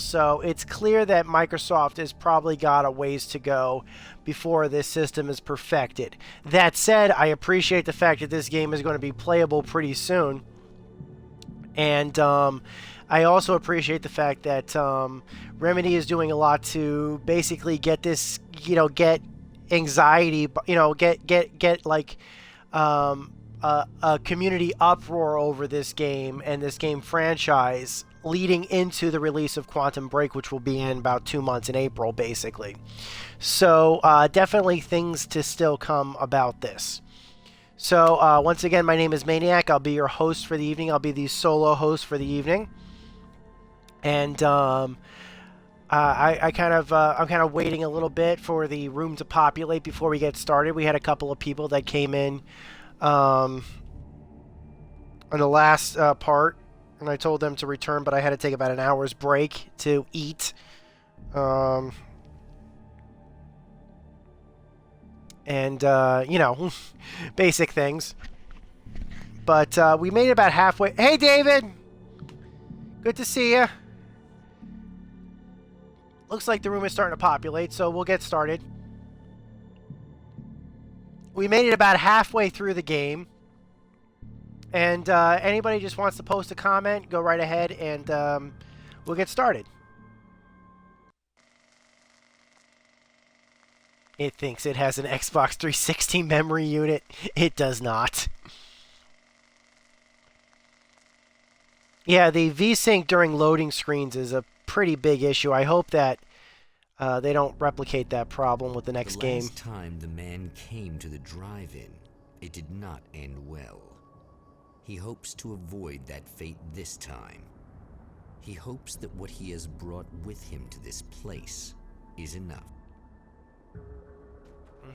So it's clear that Microsoft has probably got a ways to go before this system is perfected. That said, I appreciate the fact that this game is going to be playable pretty soon. And I also appreciate the fact that Remedy is doing a lot to basically get this, get anxiety, get like a community uproar over this game and this game franchise leading into the release of Quantum Break, which will be in about 2 months in April, basically. So definitely things to still come about this. So once again, my name is Maniac. I'll be your host for the evening. I'll be the solo host for the evening. And I'm kind of waiting a little bit for the room to populate before we get started. We had a couple of people that came in on the last part, and I told them to return, but I had to take about an hour's break to eat. And basic things. But we made it about halfway. Hey, David! Good to see you. Looks like the room is starting to populate, so we'll get started. We made it about halfway through the game. And anybody just wants to post a comment, go right ahead, and we'll get started. It thinks it has an Xbox 360 memory unit. It does not. Yeah, the VSync during loading screens is a pretty big issue. I hope that they don't replicate that problem with the next game. The last time the man came to the drive-in, it did not end well. He hopes to avoid that fate this time. He hopes that what he has brought with him to this place is enough.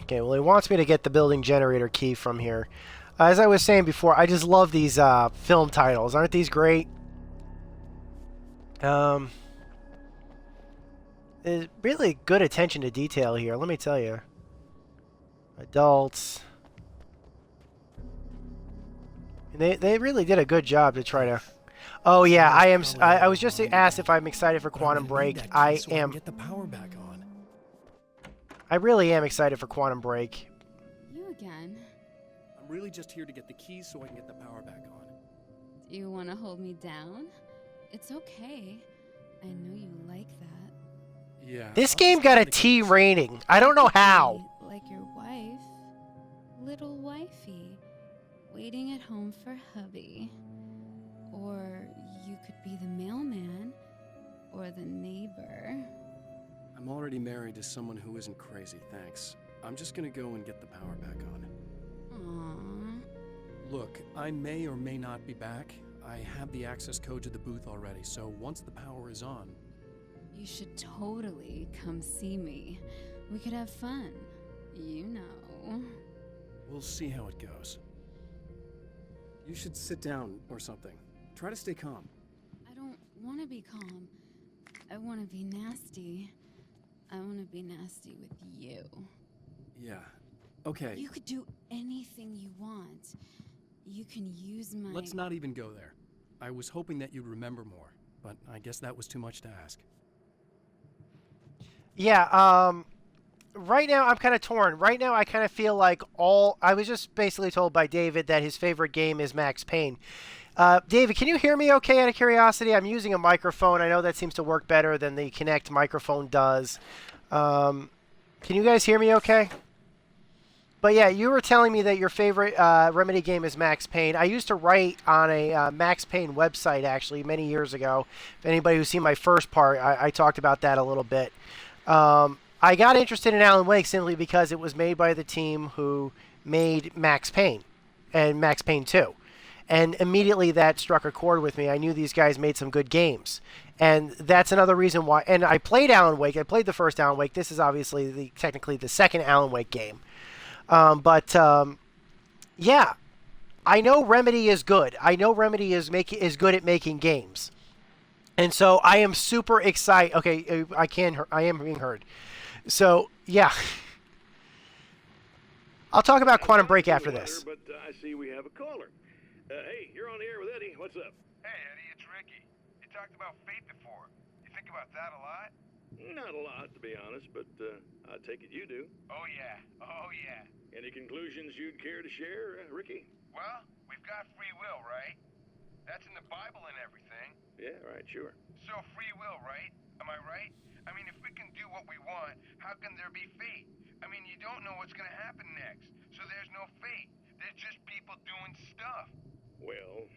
Okay, well, he wants me to get the building generator key from here. As I was saying before, I just love these film titles. Aren't these great? There's really good attention to detail here, let me tell you. Adults. They really did a good job to try to... Oh, yeah, I was just asked if I'm excited for Quantum Break. I am... Get the power back on. I really am excited for Quantum Break. You again. I'm really just here to get the keys so I can get the power back on. Do you want to hold me down? It's okay. I know you like that. Yeah. This game got a T rating. I don't know how. Like your wife. Little wifey. Waiting at home for hubby. Or you could be the mailman. Or the neighbor. I'm already married to someone who isn't crazy, thanks. I'm just gonna go and get the power back on. Aww. Look, I may or may not be back. I have the access code to the booth already, so once the power is on... You should totally come see me. We could have fun. You know. We'll see how it goes. You should sit down or something. Try to stay calm. I don't want to be calm. I want to be nasty. I want to be nasty with you. Yeah. Okay. You could do anything you want. You can use my... Let's not even go there. I was hoping that you'd remember more, but I guess that was too much to ask. Yeah, right now I'm kind of torn. Right now I kind of feel like I was just basically told by David that his favorite game is Max Payne. David, can you hear me okay out of curiosity? I'm using a microphone. I know that seems to work better than the Kinect microphone does. Can you guys hear me okay? But yeah, you were telling me that your favorite Remedy game is Max Payne. I used to write on a Max Payne website, actually, many years ago. If anybody who's seen my first part, I talked about that a little bit. I got interested in Alan Wake simply because it was made by the team who made Max Payne and Max Payne 2. And immediately that struck a chord with me. I knew these guys made some good games. And that's another reason why. And I played Alan Wake. I played the first Alan Wake. This is obviously technically the second Alan Wake game. Yeah, I know Remedy is good. I know Remedy is good at making games. And so I am super excited. Okay, I am being heard. So, yeah. I'll talk about Quantum Break after this. But I see we have a caller. Hey, you're on the air with Eddie. What's up? Hey, Eddie, it's Ricky. You talked about fate before. You think about that a lot? Not a lot, to be honest, but I take it you do. Oh yeah, oh yeah. Any conclusions you'd care to share, Ricky? Well, we've got free will, right? That's in the Bible and everything. Yeah, right, sure. So free will, right? Am I right? I mean, if we can do what we want, how can there be fate? I mean, you don't know what's gonna happen next, so there's no fate. There's just people doing stuff. Well,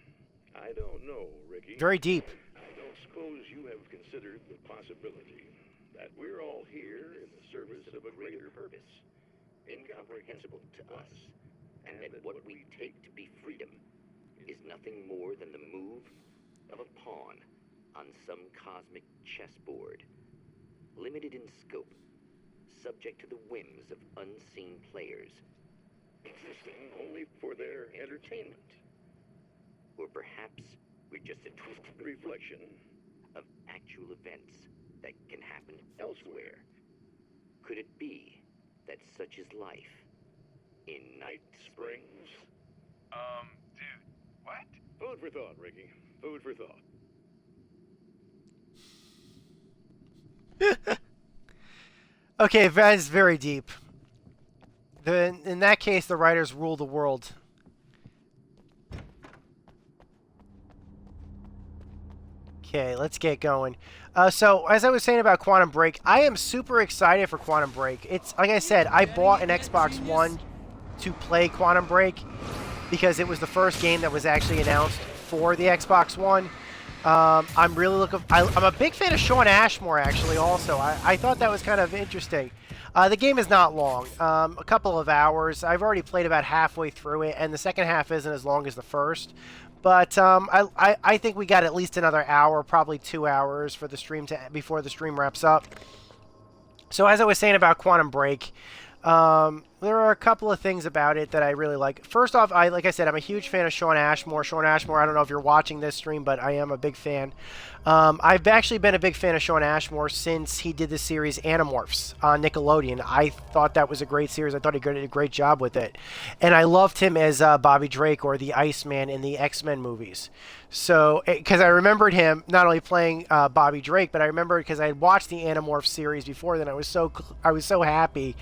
I don't know, Ricky. Very deep. I don't suppose you have considered the possibility that we're all here in the service of a greater purpose, incomprehensible to us, And that what we take to be freedom is nothing more than the move of a pawn on some cosmic chessboard, limited in scope, subject to the whims of unseen players, existing only for their entertainment. or perhaps we're just a twisted Reflection of actual events that can happen elsewhere. Could it be that such is life in Night Springs? Dude, what? Food for thought, Ricky. Food for thought. Okay, that is very deep. In that case, the writers rule the world. Okay, let's get going. So, as I was saying about Quantum Break, I am super excited for Quantum Break. It's, like I said, I bought an Xbox One to play Quantum Break because it was the first game that was actually announced for the Xbox One. I'm really looking... I'm a big fan of Sean Ashmore, actually, also. I thought that was kind of interesting. The game is not long. A couple of hours. I've already played about halfway through it, and the second half isn't as long as the first. But I think we got at least another hour, probably 2 hours for the stream before the stream wraps up. So as I was saying about Quantum Break, there are a couple of things about it that I really like. First off, like I said, I'm a huge fan of Sean Ashmore. Sean Ashmore, I don't know if you're watching this stream, but I am a big fan. I've actually been a big fan of Sean Ashmore since he did the series Animorphs on Nickelodeon. I thought that was a great series. I thought he did a great job with it. And I loved him as Bobby Drake or the Iceman in the X-Men movies. So, because I remembered him not only playing Bobby Drake, but I remembered because I had watched the Animorphs series before then. I was so happy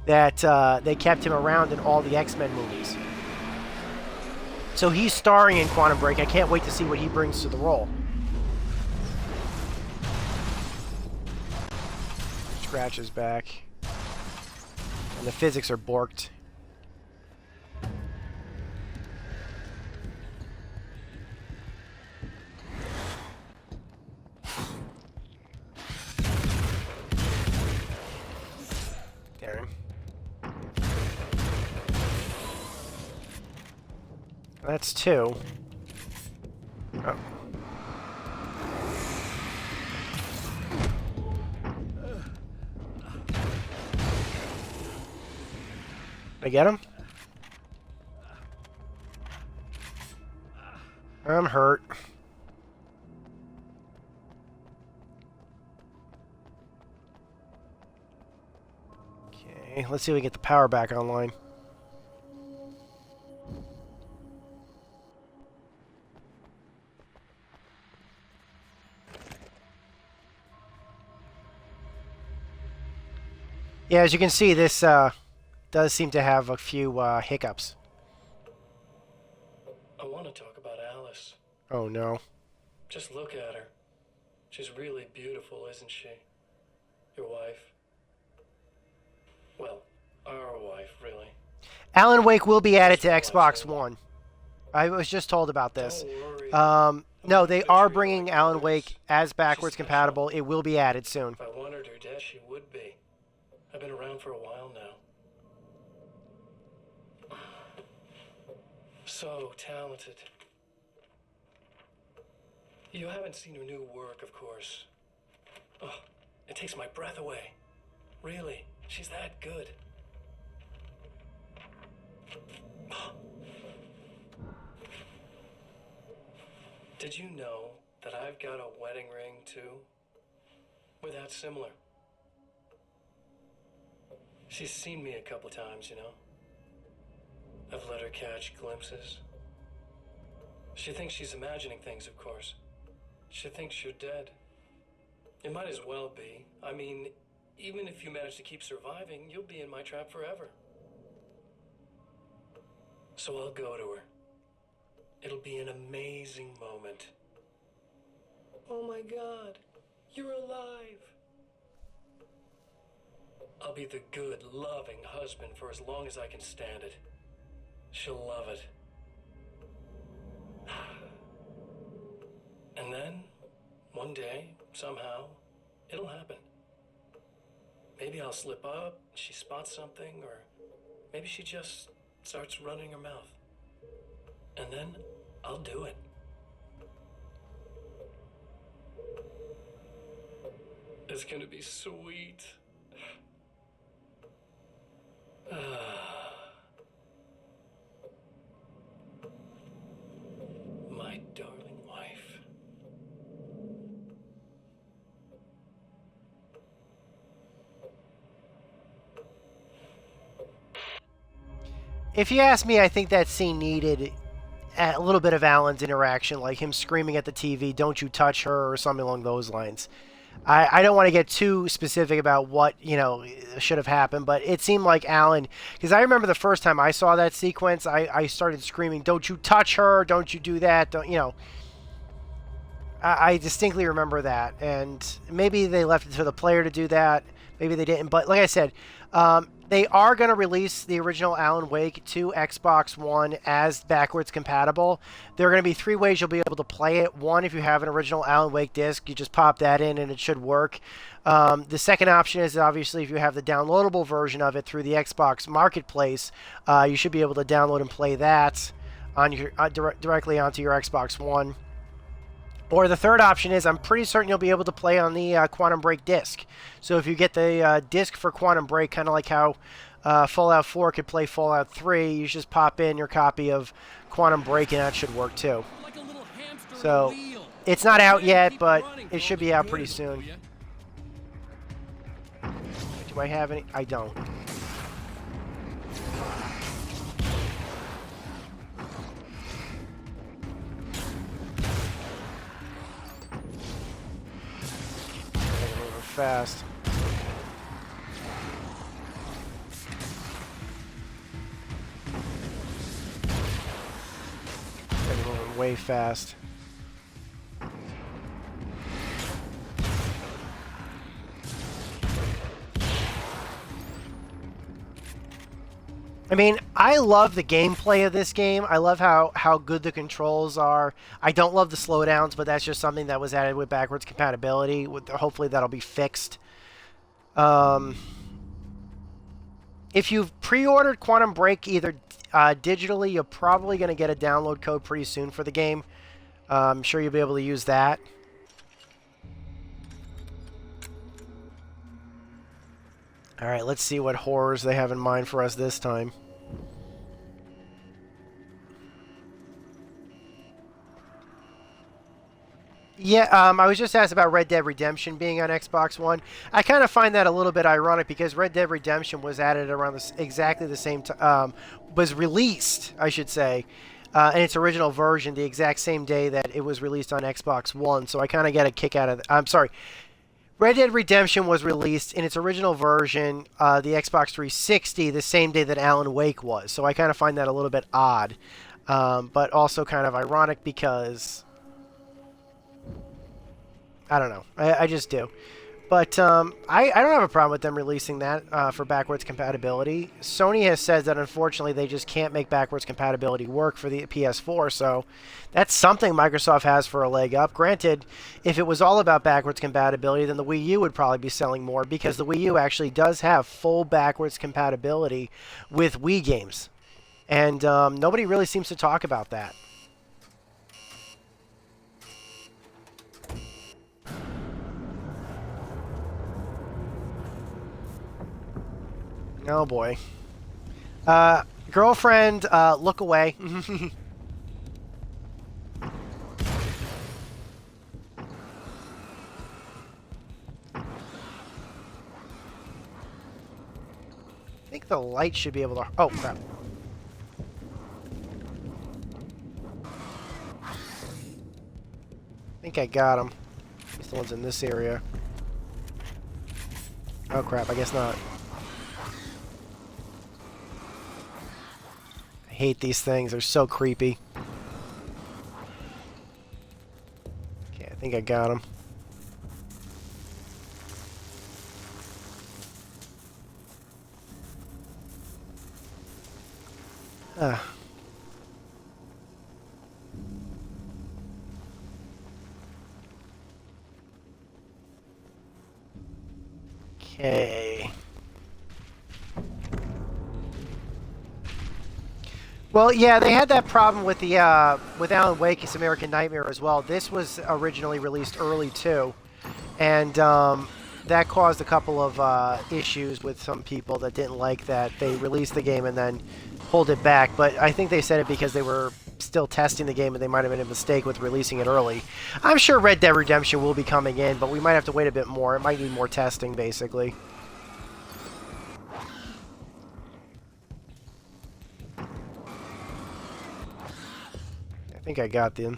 that they kept him around in all the X-Men movies. So he's starring in Quantum Break. I can't wait to see what he brings to the role. Scratch his back. And the physics are borked. Darren. That's two. Oh. Did I get him? I'm hurt. Okay, let's see if we get the power back online. Yeah, as you can see, this does seem to have a few hiccups. I want to talk about Alice. Oh no. Just look at her. She's really beautiful, isn't she? Your wife. Well, our wife, really. Alan Wake will be added to Xbox One. I was just told about this. Don't worry. No, they are bringing Alan Wake as backwards compatible. It will be added soon. If I wanted her dead, she would be. I've been around for a while now. So talented. You haven't seen her new work, of course. Oh, it takes my breath away. Really, she's that good. Did you know that I've got a wedding ring, too? We're that similar. She's seen me a couple times, you know. I've let her catch glimpses. She thinks she's imagining things, of course. She thinks you're dead. It might as well be. I mean, even if you manage to keep surviving, you'll be in my trap forever. So I'll go to her. It'll be an amazing moment. Oh my God, you're alive. I'll be the good, loving husband for as long as I can stand it. She'll love it. And then, one day, somehow, it'll happen. Maybe I'll slip up, she spots something, or maybe she just starts running her mouth. And then, I'll do it. It's gonna be sweet. My darling wife. If you ask me, I think that scene needed a little bit of Alan's interaction, like him screaming at the TV, "Don't you touch her," or something along those lines. I don't want to get too specific about what, should have happened, but it seemed like Alan, because I remember the first time I saw that sequence, I started screaming, "Don't you touch her, don't you do that," I distinctly remember that, and maybe they left it to the player to do that, maybe they didn't, but like I said, they are going to release the original Alan Wake to Xbox One as backwards compatible. There are going to be 3 ways you'll be able to play it. One, if you have an original Alan Wake disc, you just pop that in and it should work. The second option is obviously if you have the downloadable version of it through the Xbox Marketplace, you should be able to download and play that on your directly onto your Xbox One. Or the third option is I'm pretty certain you'll be able to play on the Quantum Break disc. So if you get the disc for Quantum Break, kind of like how Fallout 4 could play Fallout 3, you just pop in your copy of Quantum Break and that should work too. So it's not out yet, but it should be out pretty soon. Do I have any? I don't. Fast. They're moving way fast. I mean, I love the gameplay of this game. I love how good the controls are. I don't love the slowdowns, but that's just something that was added with backwards compatibility. Hopefully that'll be fixed. If you've pre-ordered Quantum Break either digitally, you're probably going to get a download code pretty soon for the game. I'm sure you'll be able to use that. Alright, let's see what horrors they have in mind for us this time. Yeah, I was just asked about Red Dead Redemption being on Xbox One. I kind of find that a little bit ironic because Red Dead Redemption was added around exactly the same time, was released, I should say, in its original version the exact same day that it was released on Xbox One. So I kind of get a kick out of I'm sorry. Red Dead Redemption was released in its original version, the Xbox 360, the same day that Alan Wake was. So I kind of find that a little bit odd, but also kind of ironic because I don't know. I just do. But I don't have a problem with them releasing that for backwards compatibility. Sony has said that unfortunately they just can't make backwards compatibility work for the PS4, so that's something Microsoft has for a leg up. Granted, if it was all about backwards compatibility, then the Wii U would probably be selling more because the Wii U actually does have full backwards compatibility with Wii games. And nobody really seems to talk about that. Oh boy. Girlfriend, look away. I think the light should be able to... Oh, crap. I think I got him. He's the ones in this area. Oh crap, I guess not. I hate these things, they're so creepy. Okay, I think I got him. Ah. Okay. Well, yeah, they had that problem with the with Alan Wake's American Nightmare as well. This was originally released early too, and that caused a couple of issues with some people that didn't like that they released the game and then pulled it back. But I think they said it because they were still testing the game and they might have made a mistake with releasing it early. I'm sure Red Dead Redemption will be coming in, but we might have to wait a bit more. It might need more testing, basically. I think I got them.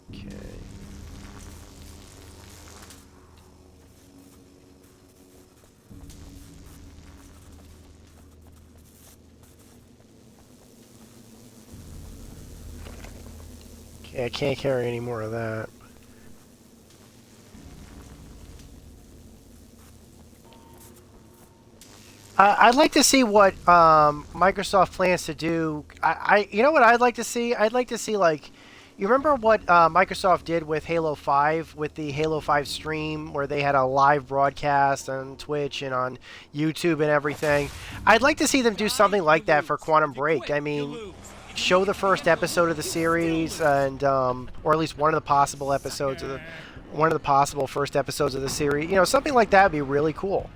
Okay. Okay, I can't carry any more of that. I'd like to see what Microsoft plans to do. You know what I'd like to see? I'd like to see, like, you remember what Microsoft did with Halo 5, with the Halo 5 stream, where they had a live broadcast on Twitch and on YouTube and everything? I'd like to see them do something like that for Quantum Break. I mean, show the first episode of the series, and or at least one of the possible episodes of one of the possible first episodes of the series. You know, something like that would be really cool.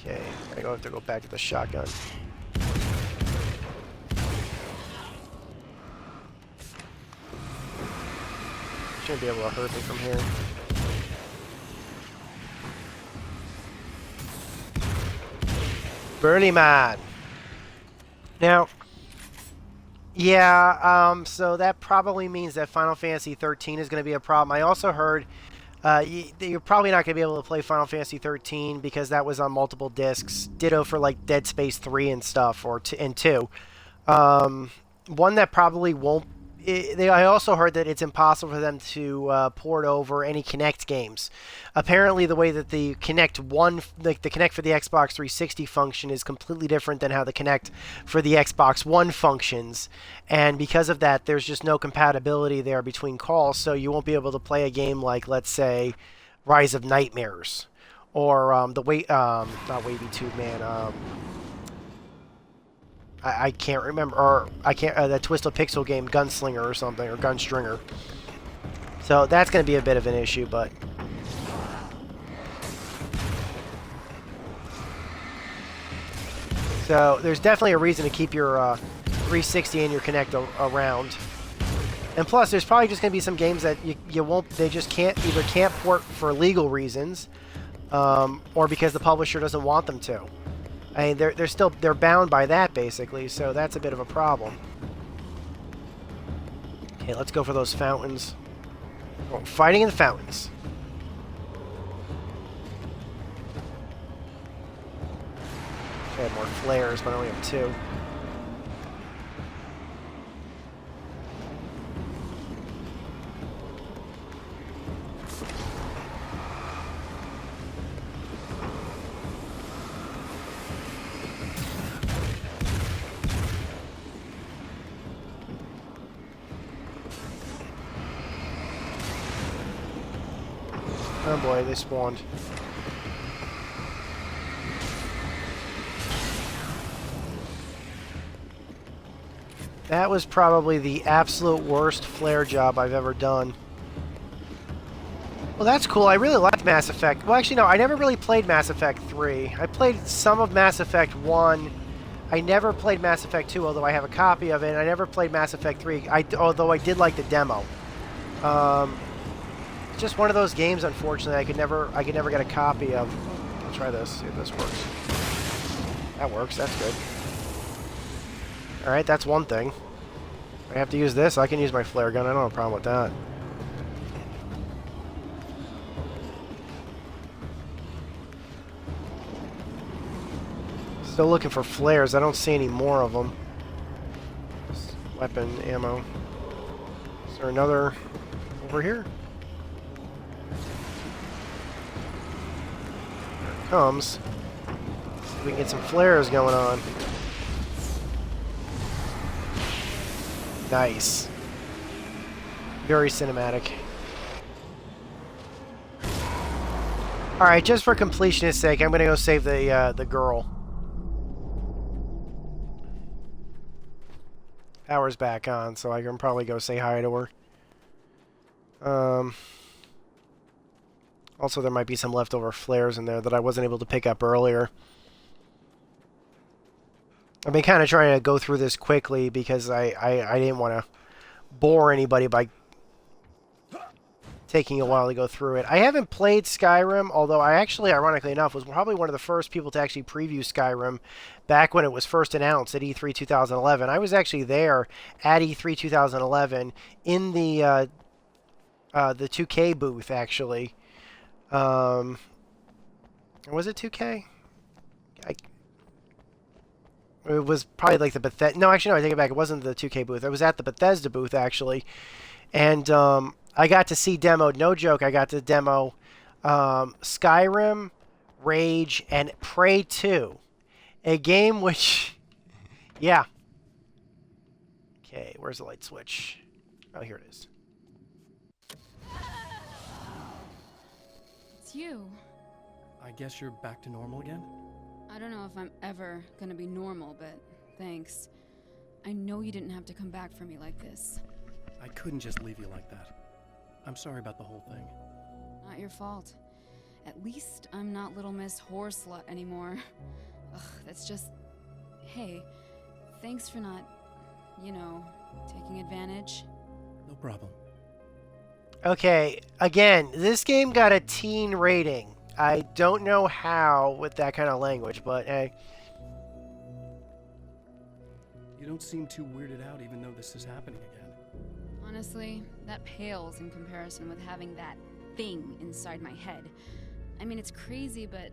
Okay, I have to go back to the shotgun. Shouldn't be able to hurt me from here. Burly Man. Now, yeah, so that probably means that Final Fantasy 13 is going to be a problem. I also heard you're probably not going to be able to play Final Fantasy 13 because that was on multiple discs. Ditto for like Dead Space 3 and stuff, or and 2. One that probably won't. I also heard that it's impossible for them to port over any Kinect games. Apparently, the way that the Kinect the Kinect for the Xbox 360 function is completely different than how the Kinect for the Xbox One functions, and because of that, there's just no compatibility there between calls. So you won't be able to play a game like, let's say, Rise of Nightmares, or not Wavy Tube Man. I can't remember, or I can't, that Twisted Pixel game, Gunslinger or something, or Gunstringer. So that's going to be a bit of an issue, but... So there's definitely a reason to keep your 360 and your Kinect around. And plus, there's probably just going to be some games that you won't, they just can't port for legal reasons, or because the publisher doesn't want them to. I mean, they're bound by that, basically, so that's a bit of a problem. Okay, let's go for those fountains. Oh, fighting in the fountains. I had more flares, but I only have 2. Oh boy, they spawned. That was probably the absolute worst flare job I've ever done. Well, that's cool. I really liked Mass Effect. Well, actually, no, I never really played Mass Effect 3. I played some of Mass Effect 1. I never played Mass Effect 2, although I have a copy of it. And I never played Mass Effect 3, although I did like the demo. Just one of those games, unfortunately, I could never get a copy of. I'll try this, see if this works. That works. That's good. Alright, that's one thing. I have to use this. I can use my flare gun. I don't have a problem with that. Still looking for flares. I don't see any more of them. Weapon, ammo. Is there another over here? Here it comes. See if we can get some flares going on. Nice. Very cinematic. Alright, just for completionist sake, I'm gonna go save the girl. Power's back on, so I can probably go say hi to her. Also, there might be some leftover flares in there that I wasn't able to pick up earlier. I've been kind of trying to go through this quickly because I didn't want to bore anybody by taking a while to go through it. I haven't played Skyrim, although I actually, ironically enough, was probably one of the first people to actually preview Skyrim back when it was first announced at E3 2011. I was actually there at E3 2011 in the 2K booth, actually. Was it 2K? It was probably like the Bethesda... No, actually, no, I take it back. It wasn't the 2K booth. I was at the Bethesda booth, actually. And I got to see demoed, no joke, I got to demo Skyrim, Rage, and Prey 2. A game which... Yeah. Okay, where's the light switch? Oh, here it is. It's you. I guess you're back to normal again? I don't know if I'm ever gonna be normal, but thanks. I know you didn't have to come back for me like this. I couldn't just leave you like that. I'm sorry about the whole thing. Not your fault. At least I'm not Little Miss Whoreslut anymore. Ugh, that's just... Hey, thanks for not, you know, taking advantage. No problem. Okay, again, this game got a teen rating. I don't know how with that kind of language, but hey. You don't seem too weirded out even though this is happening again. Honestly, that pales in comparison with having that thing inside my head. I mean, it's crazy, but...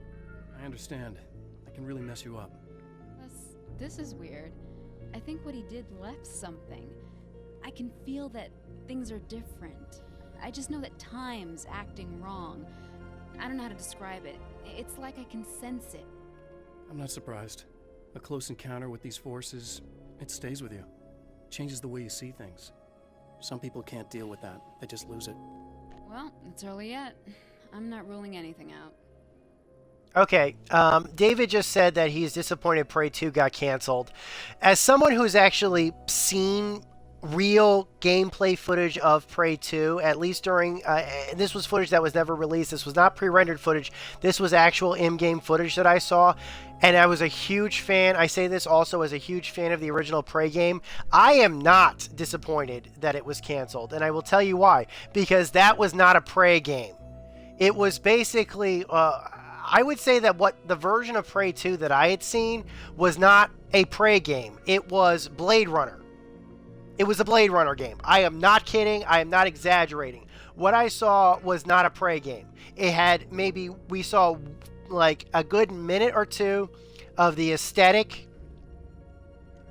I understand. It can really mess you up. Plus, this is weird. I think what he did left something. I can feel that things are different. I just know that time's acting wrong. I don't know how to describe it. It's like I can sense it. I'm not surprised. A close encounter with these forces, it stays with you. Changes the way you see things. Some people can't deal with that. They just lose it. Well, it's early yet. I'm not ruling anything out. Okay, David just said that he's disappointed Prey 2 got canceled. As someone who's actually seen real gameplay footage of Prey 2, at least during... this was footage that was never released. This was not pre-rendered footage. This was actual in-game footage that I saw. And I was a huge fan. I say this also as a huge fan of the original Prey game. I am not disappointed that it was canceled. And I will tell you why. Because that was not a Prey game. It was basically... I would say that what the version of Prey 2 that I had seen was not a Prey game. It was Blade Runner. It was a Blade Runner game. I am not kidding. I am not exaggerating. What I saw was not a Prey game. It had maybe, we saw like a good minute or two of the aesthetic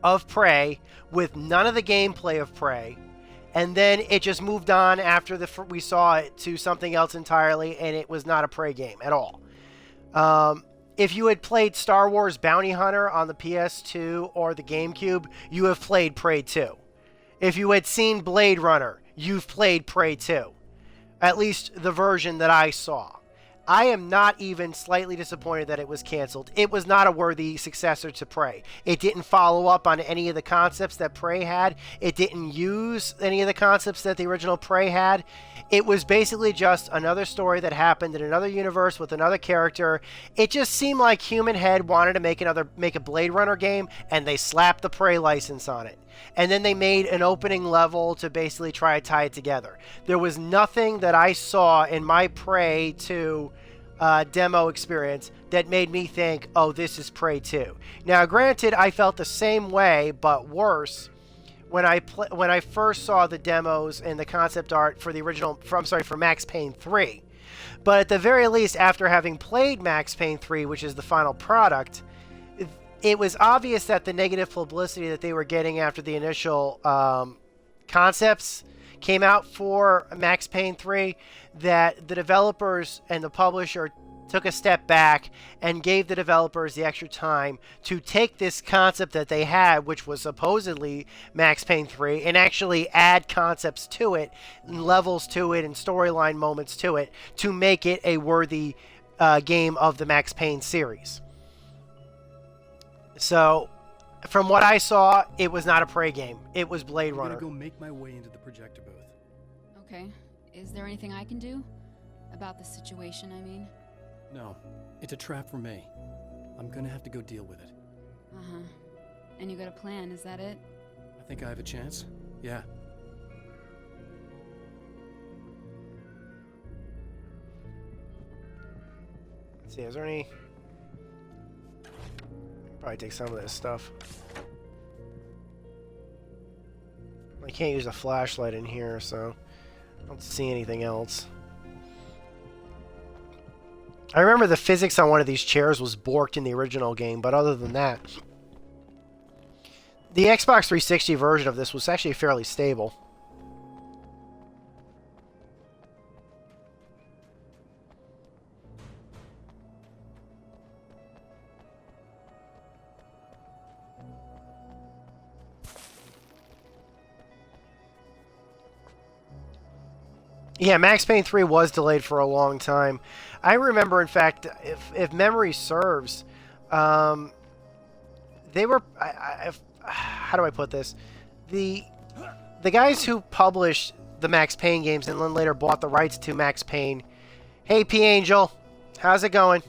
of Prey with none of the gameplay of Prey. And then it just moved on after we saw it to something else entirely, and it was not a Prey game at all. If you had played Star Wars Bounty Hunter on the PS2 or the GameCube, you have played Prey 2. If you had seen Blade Runner, you've played Prey 2. At least the version that I saw. I am not even slightly disappointed that it was canceled. It was not a worthy successor to Prey. It didn't follow up on any of the concepts that Prey had. It didn't use any of the concepts that the original Prey had. It was basically just another story that happened in another universe with another character. It just seemed like Human Head wanted to make a Blade Runner game, and they slapped the Prey license on it. And then they made an opening level to basically try to tie it together. There was nothing that I saw in my Prey to demo experience that made me think, oh, this is Prey 2. Now, granted, I felt the same way, but worse, when I first saw the demos and the concept art for the original, for Max Payne 3. But at the very least, after having played Max Payne 3, which is the final product, it was obvious that the negative publicity that they were getting after the initial concepts came out for Max Payne 3, that the developers and the publisher took a step back and gave the developers the extra time to take this concept that they had, which was supposedly Max Payne 3, and actually add concepts to it, and levels to it, and storyline moments to it, to make it a worthy game of the Max Payne series. So, from what I saw, it was not a Prey game. It was Blade Runner. I'm gonna go make my way into the projector booth. Okay. Is there anything I can do? About the situation, I mean? No, it's a trap for me. I'm gonna have to go deal with it. Uh-huh. And you got a plan, is that it? I think I have a chance. Yeah. Let's see, is there any... Probably take some of this stuff. I can't use a flashlight in here, so I don't see anything else. I remember the physics on one of these chairs was borked in the original game, but other than that, the Xbox 360 version of this was actually fairly stable. Yeah, Max Payne 3 was delayed for a long time. I remember, in fact, if memory serves, they were... how do I put this? The guys who published the Max Payne games and then later bought the rights to Max Payne... Hey, P. Angel. How's it going?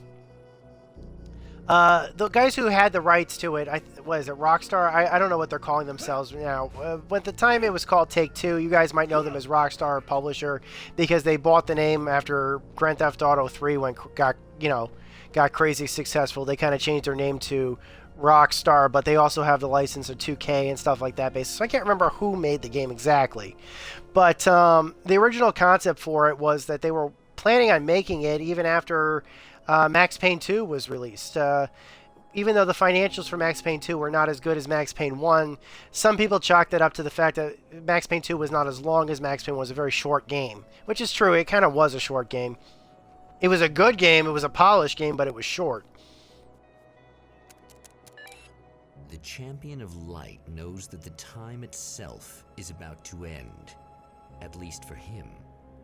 The guys who had the rights to it, what is it, Rockstar? I don't know what they're calling themselves now. At the time it was called Take-Two. You guys might know them as Rockstar Publisher because they bought the name after Grand Theft Auto 3 when got crazy successful. They kind of changed their name to Rockstar, but they also have the license of 2K and stuff like that basis. So I can't remember who made the game exactly. But the original concept for it was that they were planning on making it even after Max Payne 2 was released. Even though the financials for Max Payne 2 were not as good as Max Payne 1, some people chalked that up to the fact that Max Payne 2 was not as long as Max Payne was a very short game. Which is true, it kind of was a short game. It was a good game, it was a polished game, but it was short. The Champion of Light knows that the time itself is about to end. At least for him.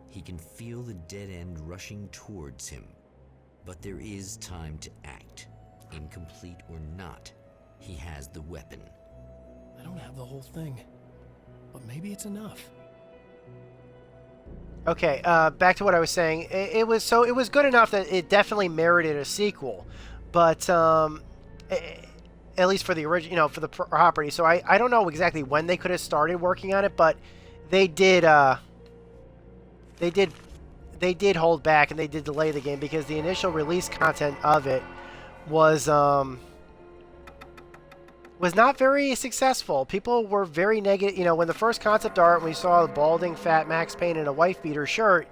He can feel the dead end rushing towards him. But there is time to act. Incomplete or not, he has the weapon. I don't have the whole thing, but maybe it's enough. Okay, back to what I was saying. It was good enough that it definitely merited a sequel, but at least for the original, for the property. So I don't know exactly when they could have started working on it, but they did hold back and they did delay the game because the initial release content of it was not very successful. People were very negative. You know, when the first concept art, we saw the balding, fat Max Payne in a wife beater shirt,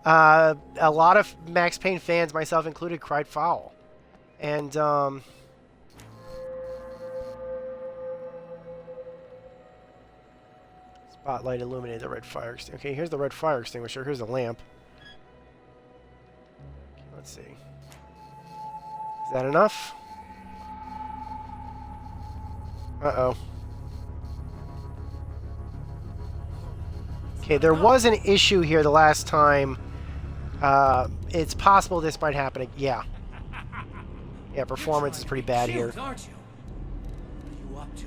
a lot of Max Payne fans, myself included, cried foul. And spotlight illuminated the red fire extinguisher. Okay, here's the red fire extinguisher. Here's the lamp. Let's see. Is that enough? Uh-oh. Okay, there was an issue here the last time. It's possible this might happen. Yeah. Yeah, performance is pretty bad here. Aren't you? What are you up to?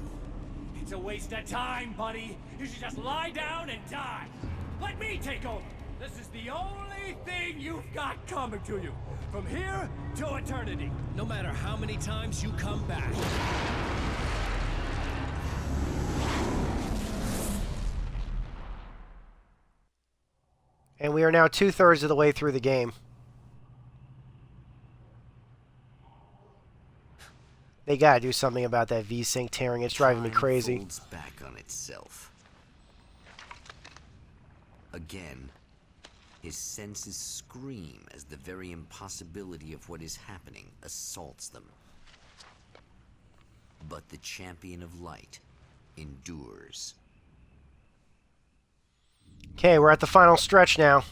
It's a waste of time, buddy. You should just lie down and die. Let me take over. This is the only thing you've got coming to you. From here to eternity. No matter how many times you come back. And we are now 2/3 of the way through the game. They gotta do something about that V-Sync tearing. It's driving me Time crazy. folds back on itself. Again, his senses scream as the very impossibility of what is happening assaults them. But the champion of light endures. Okay, we're at the final stretch now.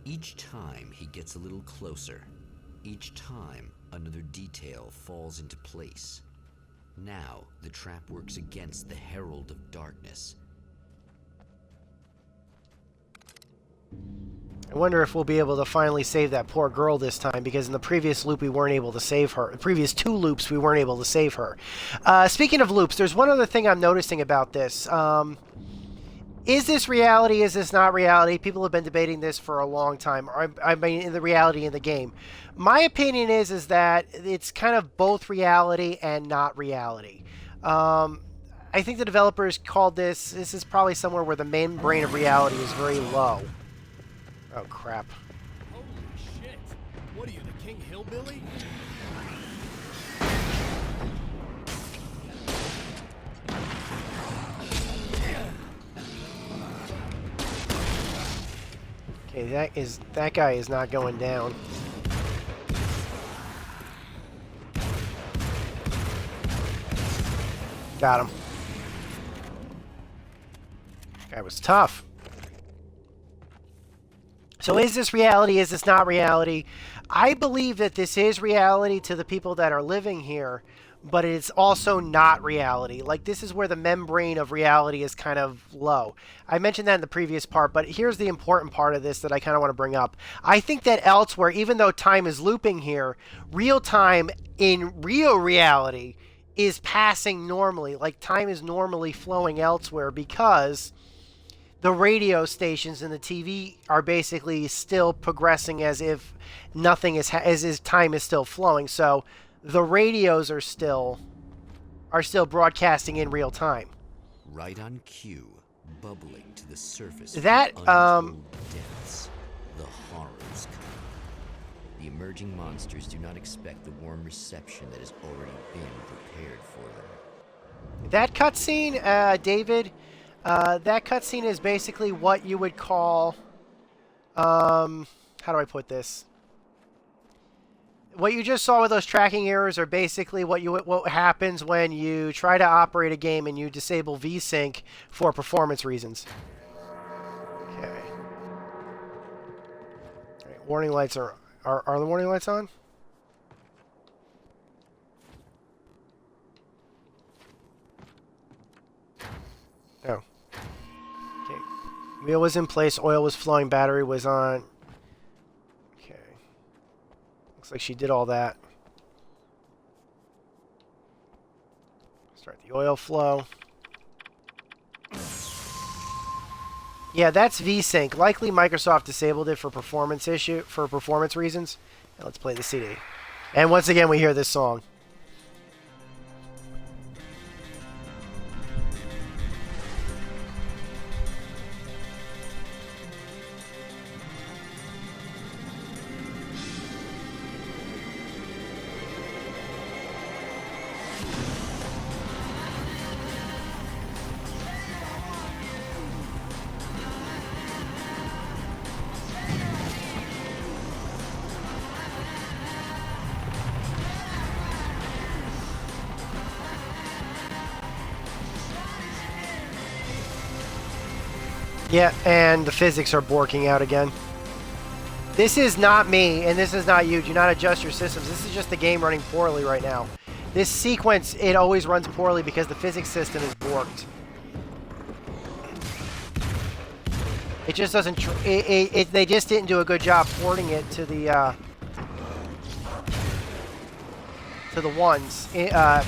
Each time he gets a little closer, each time another detail falls into place. Now the trap works against the Herald of Darkness. I wonder if we'll be able to finally save that poor girl this time, because in the previous loop we weren't able to save her. The previous 2 loops we weren't able to save her. Speaking of loops, there's one other thing I'm noticing about this. Is this reality? Is this not reality? People have been debating this for a long time. I mean, in the reality in the game. My opinion is that it's kind of both reality and not reality. I think the developers called this is probably somewhere where the membrane of reality is very low. Oh, crap. Holy shit! What are you, the King Hillbilly? Okay, that guy is not going down. Got him. Guy was tough. So is this reality? Is this not reality? I believe that this is reality to the people that are living here, but it's also not reality. Like, this is where the membrane of reality is kind of low. I mentioned that in the previous part, but here's the important part of this that I kind of want to bring up. I think that elsewhere, even though time is looping here, real time in real reality is passing normally. Like, time is normally flowing elsewhere because the radio stations and the TV are basically still progressing as if nothing is, as if time is still flowing. So the radios are still broadcasting in real time. Right on cue, bubbling to the surface. That untold depths, the horrors come. The emerging monsters do not expect the warm reception that has already been prepared for them. that cutscene, David. That cutscene is basically what you would call, how do I put this? What you just saw with those tracking errors are basically what happens when you try to operate a game and you disable VSync for performance reasons. Okay. All right, warning lights are the warning lights on? No. Okay. Wheel was in place, oil was flowing, battery was on. Okay. Looks like she did all that. Start the oil flow. Yeah, that's VSync. Likely Microsoft disabled it for performance reasons. Now let's play the CD. And once again we hear this song. Yeah, and the physics are borking out again. This is not me, and this is not you. Do not adjust your systems. This is just the game running poorly right now. This sequence, it always runs poorly because the physics system is borked. It just doesn't... they just didn't do a good job porting it to the ones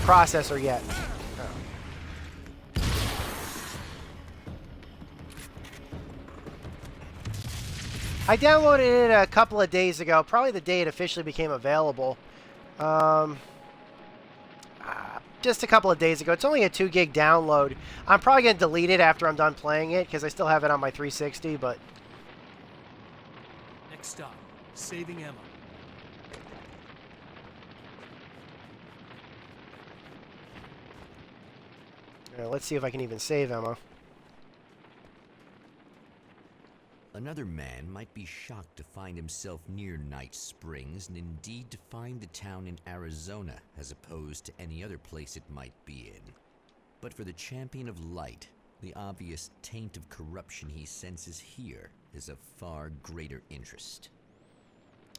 processor yet. I downloaded it a couple of days ago, probably the day it officially became available. Just a couple of days ago. It's only a 2 gig download. I'm probably going to delete it after I'm done playing it, because I still have it on my 360, but... Next stop, saving Emma. Let's see if I can even save Emma. Another man might be shocked to find himself near Night Springs, and indeed to find the town in Arizona as opposed to any other place it might be in. But for the champion of light, the obvious taint of corruption he senses here is of far greater interest.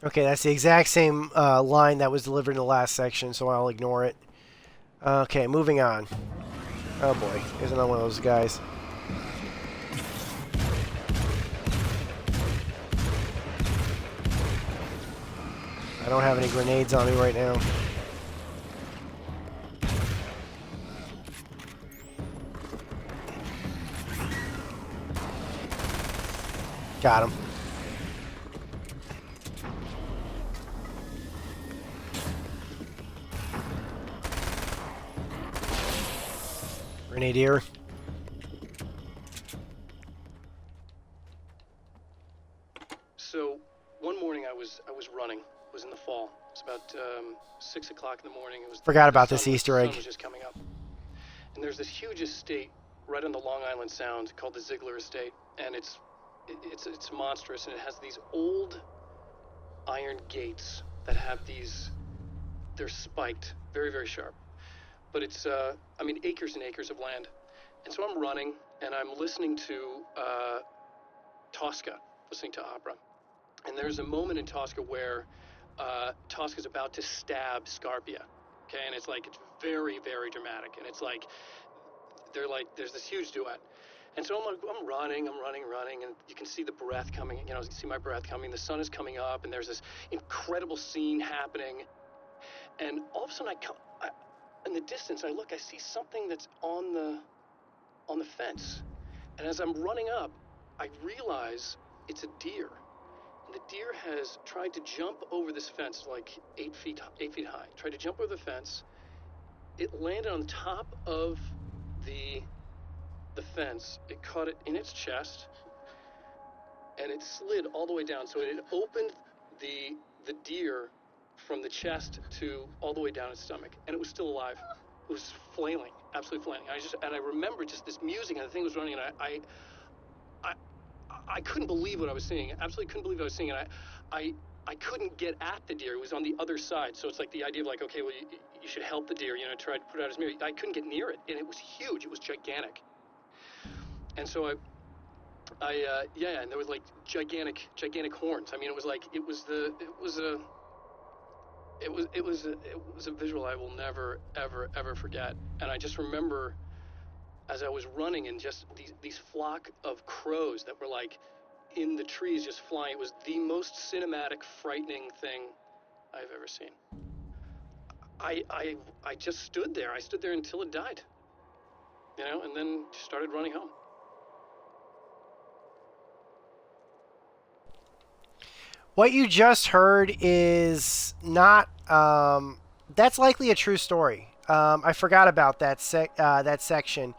Okay, that's the exact same line that was delivered in the last section, so I'll ignore it. Okay, moving on. Oh boy, here's another one of those guys. I don't have any grenades on me right now. Got him. Grenadier. So one morning I was running. It was in the fall. It was about 6 o'clock in the morning. It was Forgot about the this sun- Easter the egg. sun was just coming up. And there's this huge estate right on the Long Island Sound called the Ziegler Estate, and it's monstrous, and it has these old iron gates that have these. They're spiked, very very sharp. But it's I mean acres and acres of land. And so I'm running and I'm listening to Tosca, listening to opera. And there's a moment in Tosca where Tosca's about to stab Scarpia. Okay, and it's very, very dramatic. And it's like there's this huge duet. And so I'm running, and you can see the breath coming, you can see my breath coming. The sun is coming up, and there's this incredible scene happening. And all of a sudden in the distance, I look, I see something that's on the fence. And as I'm running up, I realize it's a deer. And the deer has tried to jump over this fence, like 8 feet high. Tried to jump over the fence. It landed on top of the fence. It caught it in its chest, and it slid all the way down. So it had opened the deer from the chest to all the way down its stomach, and it was still alive. It was flailing, absolutely flailing. I remember just this music, and the thing was running, and I couldn't believe what I was seeing. Absolutely couldn't believe what I was seeing, and I couldn't get at the deer. It was on the other side, so it's like the idea of okay, well, you should help the deer, try to put out his mirror. I couldn't get near it, and it was huge. It was gigantic. And so and there was gigantic horns. I mean, it was a visual I will never ever forget. And I just remember as I was running, and just these flock of crows that were in the trees just flying. It was the most cinematic, frightening thing I've ever seen. I just stood there. I stood there until it died, and then started running home. What you just heard is not. That's likely a true story. I forgot about that section.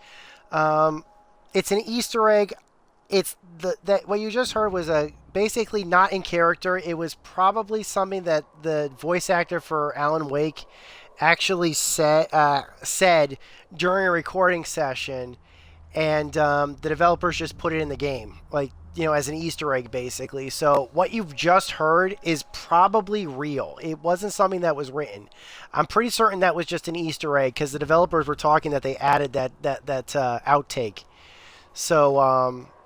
It's an Easter egg. It's that what you just heard was basically not in character. It was probably something that the voice actor for Alan Wake actually said during a recording session, and the developers just put it in the game, as an Easter egg, basically. So what you've just heard is probably real. It wasn't something that was written. I'm pretty certain that was just an Easter egg, because the developers were talking that they added that outtake. So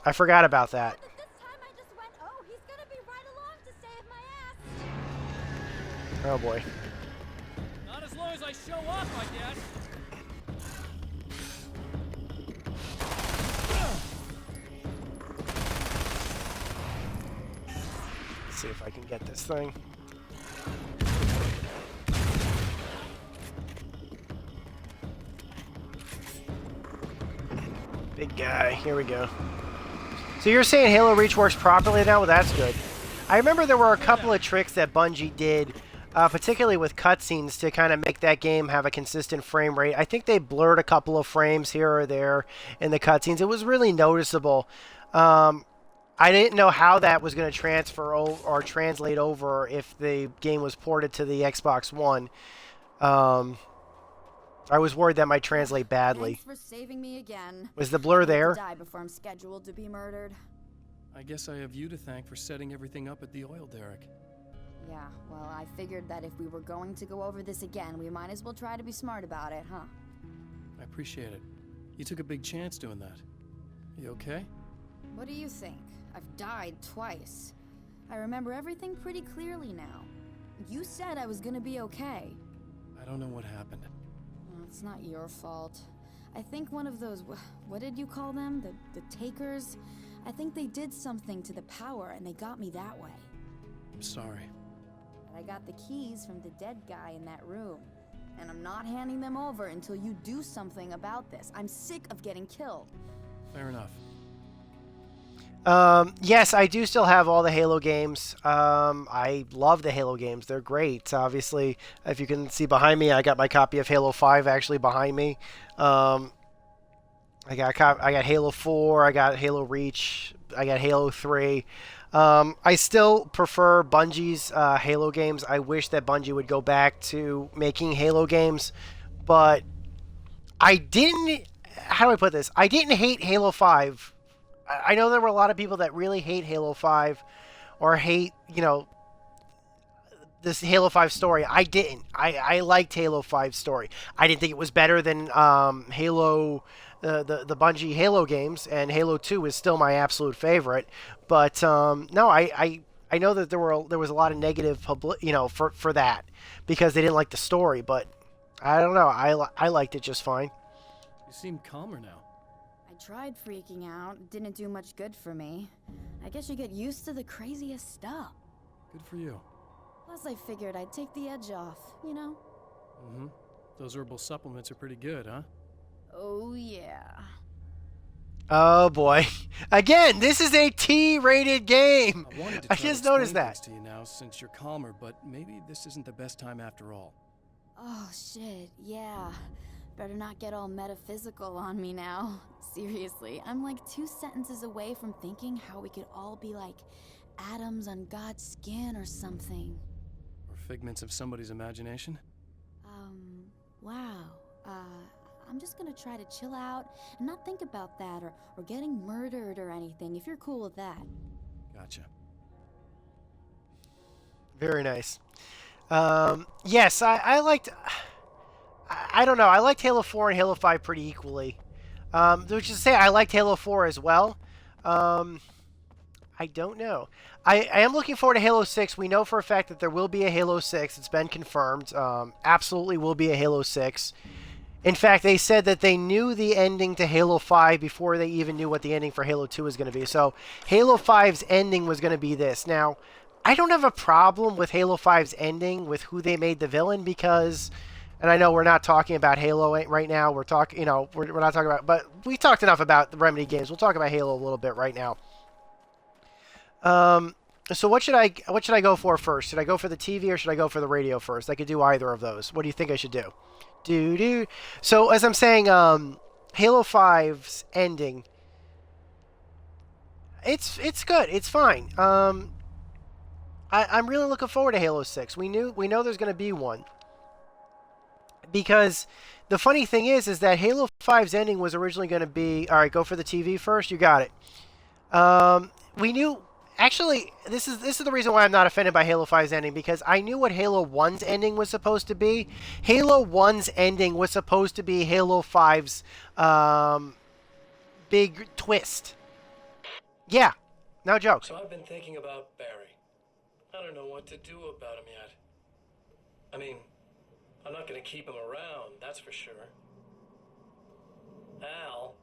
I forgot about that. But this time I just went, oh, he's gonna be right along to save my ass. Oh boy. Not as long as I show up, I guess. See if I can get this thing. Big guy. Here we go. So you're saying Halo Reach works properly now? Well, that's good. I remember there were a couple of tricks that Bungie did, particularly with cutscenes, to kind of make that game have a consistent frame rate. I think they blurred a couple of frames here or there in the cutscenes. It was really noticeable. I didn't know how that was going to transfer or translate over if the game was ported to the Xbox One. I was worried that might translate badly. Thanks for saving me again. Was the blur I there? hate to die before I'm scheduled to be murdered. I guess I have you to thank for setting everything up at the oil derrick. Yeah, well, I figured that if we were going to go over this again, we might as well try to be smart about it, huh? I appreciate it. You took a big chance doing that. You okay? What do you think? I've died twice. I remember everything pretty clearly now. You said I was gonna be okay. I don't know what happened. Well, it's not your fault. I think one of those, what did you call them? The takers? I think they did something to the power and they got me that way. I'm sorry. But I got the keys from the dead guy in that room. And I'm not handing them over until you do something about this. I'm sick of getting killed. Fair enough. Yes, I do still have all the Halo games. I love the Halo games. They're great. Obviously, if you can see behind me, I got my copy of Halo 5 actually behind me. I got Halo 4, I got Halo Reach, I got Halo 3. I still prefer Bungie's Halo games. I wish that Bungie would go back to making Halo games, but I didn't... How do I put this? I didn't hate Halo 5. I know there were a lot of people that really hate Halo 5 or hate, you know, this Halo 5 story. I didn't. I liked Halo 5 story. I didn't think it was better than Halo, the Bungie Halo games, and Halo 2 is still my absolute favorite. But no, I know that there was a lot of negative for that because they didn't like the story. But I don't know. I liked it just fine. You seem calmer now. I tried freaking out. It didn't do much good for me. I guess you get used to the craziest stuff. Good for you. Plus, I figured I'd take the edge off, you know? Mm-hmm. Those herbal supplements are pretty good, huh? Oh, yeah. Oh, boy. Again, this is a T-rated game. I wanted to I try just to noticed explain that. things to you now since you're calmer, but maybe this isn't the best time after all. Oh, shit, yeah. Better not get all metaphysical on me now. Seriously, I'm like 2 sentences away from thinking how we could all be like atoms on God's skin or something. Or figments of somebody's imagination? Wow. I'm just gonna try to chill out and not think about that or getting murdered or anything, if you're cool with that. Gotcha. Very nice. Yes, I liked... I don't know. I liked Halo 4 and Halo 5 pretty equally. Which is to say, I liked Halo 4 as well. I don't know. I am looking forward to Halo 6. We know for a fact that there will be a Halo 6. It's been confirmed. Absolutely will be a Halo 6. In fact, they said that they knew the ending to Halo 5 before they even knew what the ending for Halo 2 was going to be. So Halo 5's ending was going to be this. Now, I don't have a problem with Halo 5's ending with who they made the villain because... And I know we're not talking about Halo right now. We're talking, you know, we're not talking about... But we talked enough about the Remedy games. We'll talk about Halo a little bit right now. So what should I go for first? Should I go for the TV or should I go for the radio first? I could do either of those. What do you think I should do? So as I'm saying, Halo 5's ending, it's good. It's fine. I'm really looking forward to Halo 6. We know there's going to be one. Because the funny thing is that Halo 5's ending was originally going to be... All right, go for the TV first. You got it. We knew... Actually, this is the reason why I'm not offended by Halo 5's ending, because I knew what Halo 1's ending was supposed to be. Halo 1's ending was supposed to be Halo 5's big twist. Yeah, no joke. So I've been thinking about Barry. I don't know what to do about him yet. I mean, I'm not going to keep him around, that's for sure. Al?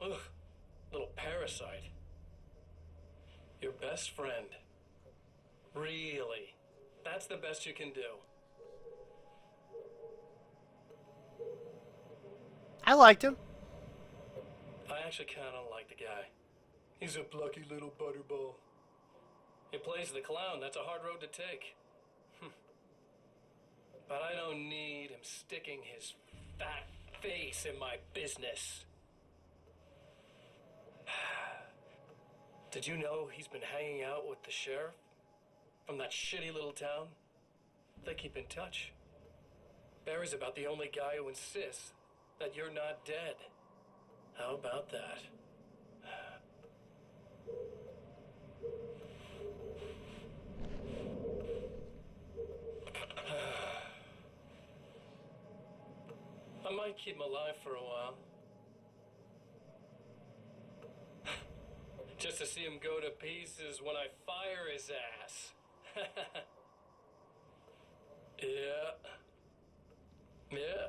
Ugh, little parasite. Your best friend. Really? That's the best you can do? I liked him. I actually kind of like the guy. He's a plucky little butterball. He plays the clown. That's a hard road to take. But I don't need him sticking his fat face in my business. Did you know he's been hanging out with the sheriff from that shitty little town? They keep in touch. Barry's about the only guy who insists that you're not dead. How about that? I might keep him alive for a while. Just to see him go to pieces when I fire his ass. Yeah. Yeah.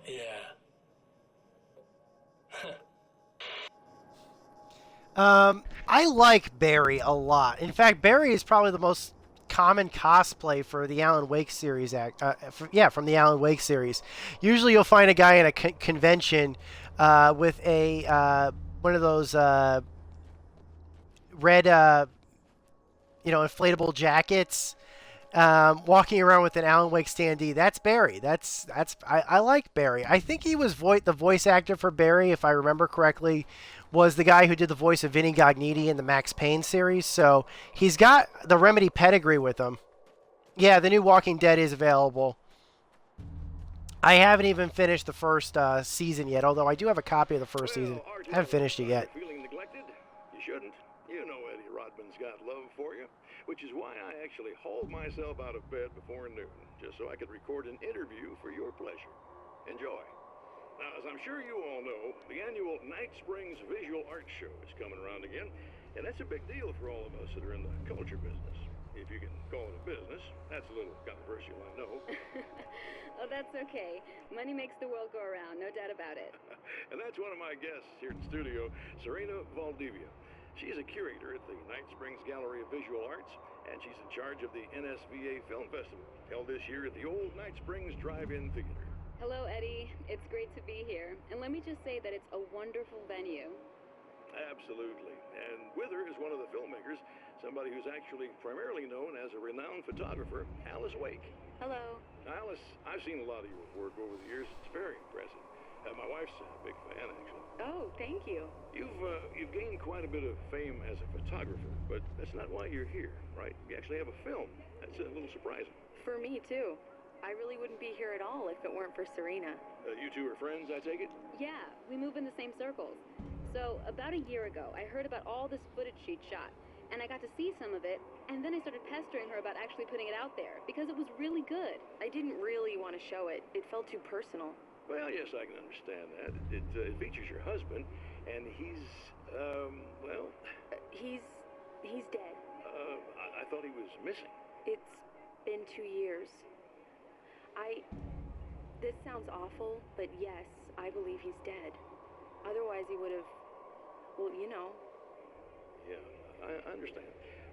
Yeah. I like Barry a lot. In fact, Barry is probably the most common cosplay for the Alan Wake series. From the Alan Wake series. Usually, you'll find a guy in a convention with a one of those red, inflatable jackets, walking around with an Alan Wake standee. That's Barry. I like Barry. I think he was the voice actor for Barry, if I remember correctly, was the guy who did the voice of Vinny Gognitti in the Max Payne series. So he's got the Remedy pedigree with him. Yeah, the new Walking Dead is available. I haven't even finished the first season yet, although I do have a copy of the first season. I haven't finished it yet. Feeling neglected? You shouldn't. You know Eddie Rodman's got love for you, which is why I actually hauled myself out of bed before noon, just so I could record an interview for your pleasure. Enjoy. Now, as I'm sure you all know, the annual Night Springs Visual Arts Show is coming around again, and that's a big deal for all of us that are in the culture business. If you can call it a business. That's a little controversial, I know. Oh, that's okay. Money makes the world go around, no doubt about it. And that's one of my guests here in the studio, Serena Valdivia. She's a curator at the Night Springs Gallery of Visual Arts, and she's in charge of the NSVA Film Festival, held this year at the old Night Springs Drive-In Theater. Hello, Eddie. It's great to be here. And let me just say that it's a wonderful venue. Absolutely. And with her is one of the filmmakers, somebody who's actually primarily known as a renowned photographer, Alice Wake. Hello. Alice, I've seen a lot of your work over the years. It's very impressive. My wife's a big fan, actually. Oh, thank you. You've gained quite a bit of fame as a photographer, but that's not why you're here, right? You actually have a film. That's a little surprising. For me, too. I really wouldn't be here at all if it weren't for Serena. You two are friends, I take it? Yeah, we move in the same circles. So, about a year ago, I heard about all this footage she'd shot, and I got to see some of it, and then I started pestering her about actually putting it out there, because it was really good. I didn't really want to show it. It felt too personal. Well, yes, I can understand that. It features your husband, and he's, He's dead. I thought he was missing. It's been 2 years. This sounds awful, but yes, I believe he's dead. Otherwise he would have, well, you know. Yeah, I understand.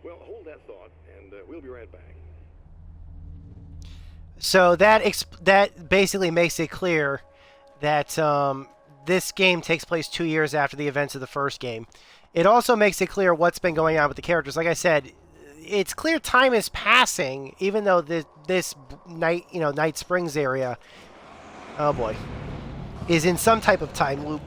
Well, hold that thought, and we'll be right back. So that basically makes it clear that this game takes place 2 years after the events of the first game. It also makes it clear what's been going on with the characters. Like I said, it's clear time is passing, even though this Night Springs area, oh boy, is in some type of time loop.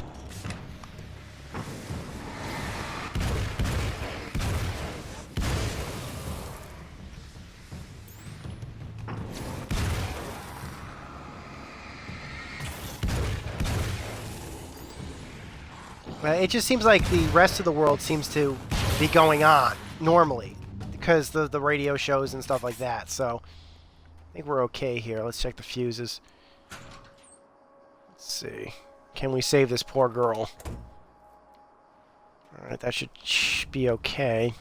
It just seems like the rest of the world seems to be going on normally because the radio shows and stuff like that. So I think we're okay here. Let's check the fuses. Let's see. Can we save this poor girl? Alright, that should be okay.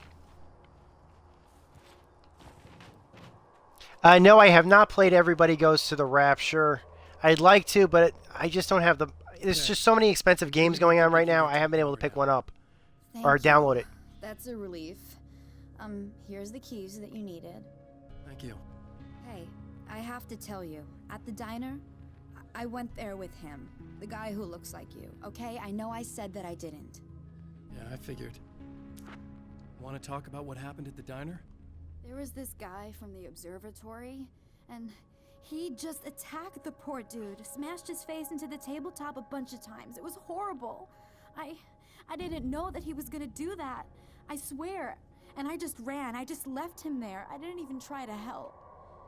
No, I have not played Everybody Goes to the Rapture. I'd like to, but I just don't have the... There's just so many expensive games going on right now, I haven't been able to pick one up. Or download it. That's a relief. Here's the keys that you needed. Thank you. Hey, I have to tell you, at the diner, I went there with him. The guy who looks like you, okay? I know I said that I didn't. Yeah, I figured. Want to talk about what happened at the diner? There was this guy from the observatory, and he just attacked the poor dude, smashed his face into the tabletop a bunch of times. It was horrible. I didn't know that he was gonna do that. I swear. And I just ran. I just left him there. I didn't even try to help.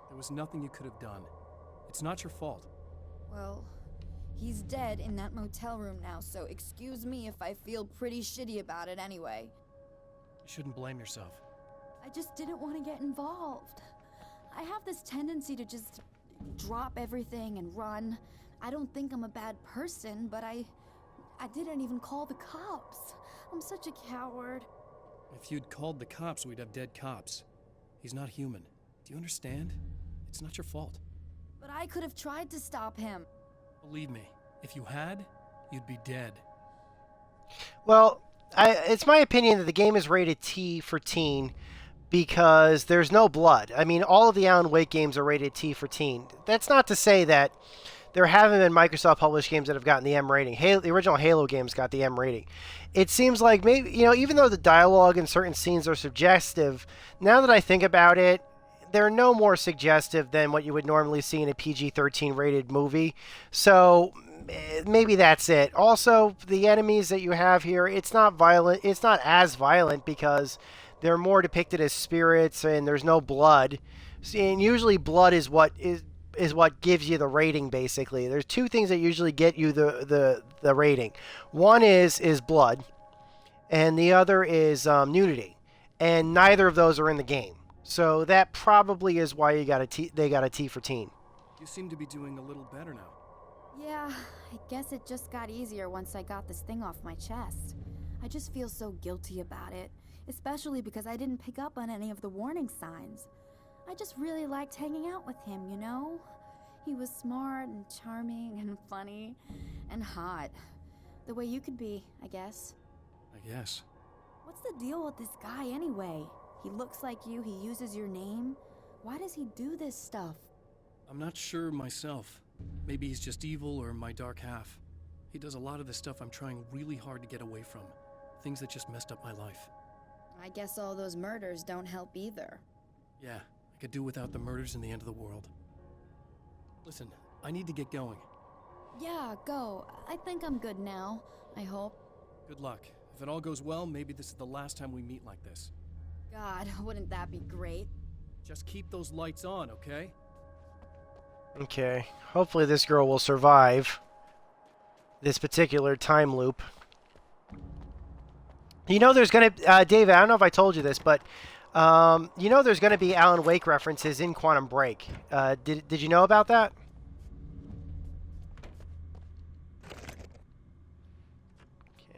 There was nothing you could have done. It's not your fault. Well, he's dead in that motel room now, so excuse me if I feel pretty shitty about it anyway. You shouldn't blame yourself. I just didn't want to get involved. I have this tendency to just drop everything and run. I don't think I'm a bad person, but I didn't even call the cops. I'm such a coward. If you'd called the cops, we'd have dead cops. He's not human. Do you understand? It's not your fault. But I could have tried to stop him. Believe me, if you had, you'd be dead. Well, it's my opinion that the game is rated T for teen because there's no blood. I mean, all of the Alan Wake games are rated T for teen. That's not to say that there haven't been Microsoft published games that have gotten the M rating. The original Halo games got the M rating. It seems like maybe, even though the dialogue in certain scenes are suggestive, now that I think about it, they're no more suggestive than what you would normally see in a PG-13 rated movie. So maybe that's it. Also, the enemies that you have here, it's not violent. It's not as violent because they're more depicted as spirits and there's no blood. And usually blood is what gives you the rating, basically. There's two things that usually get you the rating. One is blood, and the other is nudity. And neither of those are in the game. So that probably is why they got a T for teen. You seem to be doing a little better now. Yeah, I guess it just got easier once I got this thing off my chest. I just feel so guilty about it, especially because I didn't pick up on any of the warning signs. I just really liked hanging out with him, you know? He was smart and charming and funny and hot. The way you could be, I guess. I guess. What's the deal with this guy anyway? He looks like you, he uses your name. Why does he do this stuff? I'm not sure myself. Maybe he's just evil or my dark half. He does a lot of the stuff I'm trying really hard to get away from. Things that just messed up my life. I guess all those murders don't help either. Yeah, I could do without the murders and the end of the world. Listen, I need to get going. Yeah, go. I think I'm good now. I hope. Good luck. If it all goes well, maybe this is the last time we meet like this. God, wouldn't that be great? Just keep those lights on, okay? Okay. Hopefully this girl will survive this particular time loop. There's going to... Dave, I don't know if I told you this, but... there's going to be Alan Wake references in Quantum Break. Did you know about that?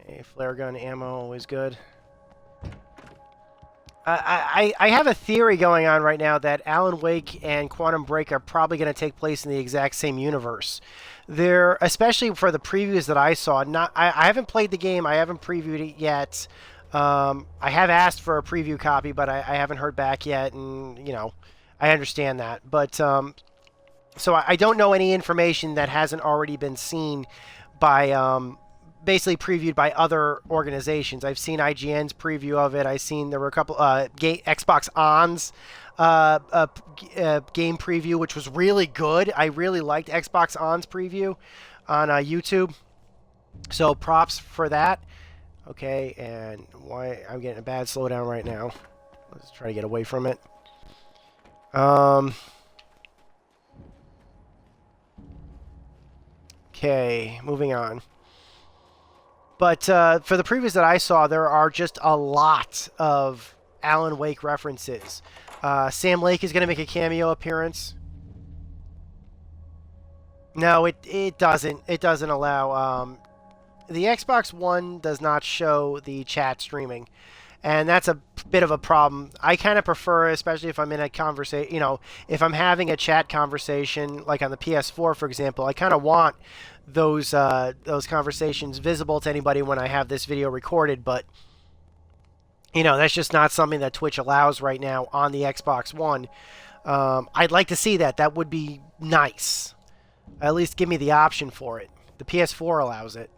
Okay, flare gun ammo, always good. I have a theory going on right now that Alan Wake and Quantum Break are probably going to take place in the exact same universe. They're, especially for the previews that I saw, I haven't played the game, I haven't previewed it yet. I have asked for a preview copy, but I haven't heard back yet, and, I understand that. But, so I don't know any information that hasn't already been seen by, basically previewed by other organizations. I've seen IGN's preview of it. I've seen there were a couple, Xbox On's game preview, which was really good. I really liked Xbox On's preview on YouTube. So props for that. Okay, and why I'm getting a bad slowdown right now. Let's try to get away from it. Okay, moving on. But for the previews that I saw, there are just a lot of Alan Wake references. Sam Lake is going to make a cameo appearance. No, it doesn't. It doesn't allow... the Xbox One does not show the chat streaming, and that's a bit of a problem. I kind of prefer, especially if I'm in a conversation, if I'm having a chat conversation, like on the PS4, for example, I kind of want those conversations visible to anybody when I have this video recorded, but, that's just not something that Twitch allows right now on the Xbox One. I'd like to see that. That would be nice. At least give me the option for it. The PS4 allows it.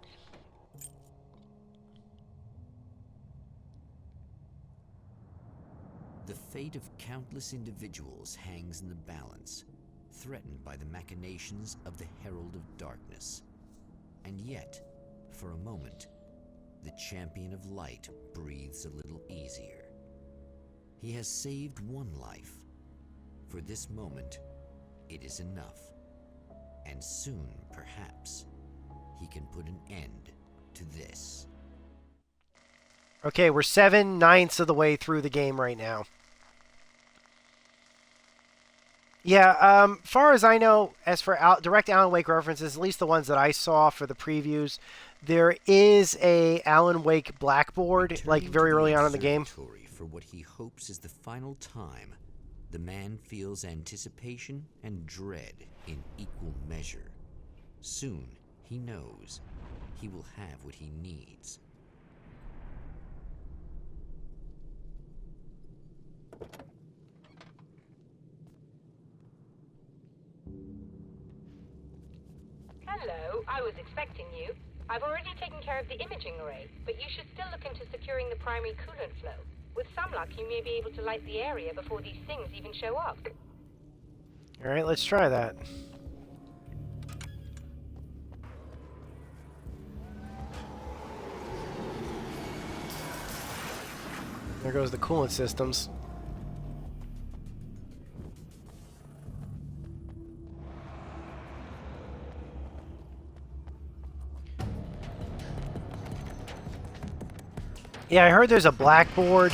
The fate of countless individuals hangs in the balance, threatened by the machinations of the Herald of Darkness. And yet, for a moment, the Champion of Light breathes a little easier. He has saved one life. For this moment, it is enough. And soon, perhaps, he can put an end to this. Okay, we're 7/9 of the way through the game right now. Yeah, far as I know, as for direct Alan Wake references, at least the ones that I saw for the previews, there is a Alan Wake blackboard, like very early on in the game. For what he hopes is the final time, the man feels anticipation and dread in equal measure. Soon, he knows he will have what he needs. Hello, I was expecting you. I've already taken care of the imaging array, but you should still look into securing the primary coolant flow. With some luck, you may be able to light the area before these things even show up. Alright, let's try that. There goes the coolant systems. Yeah, I heard there's a blackboard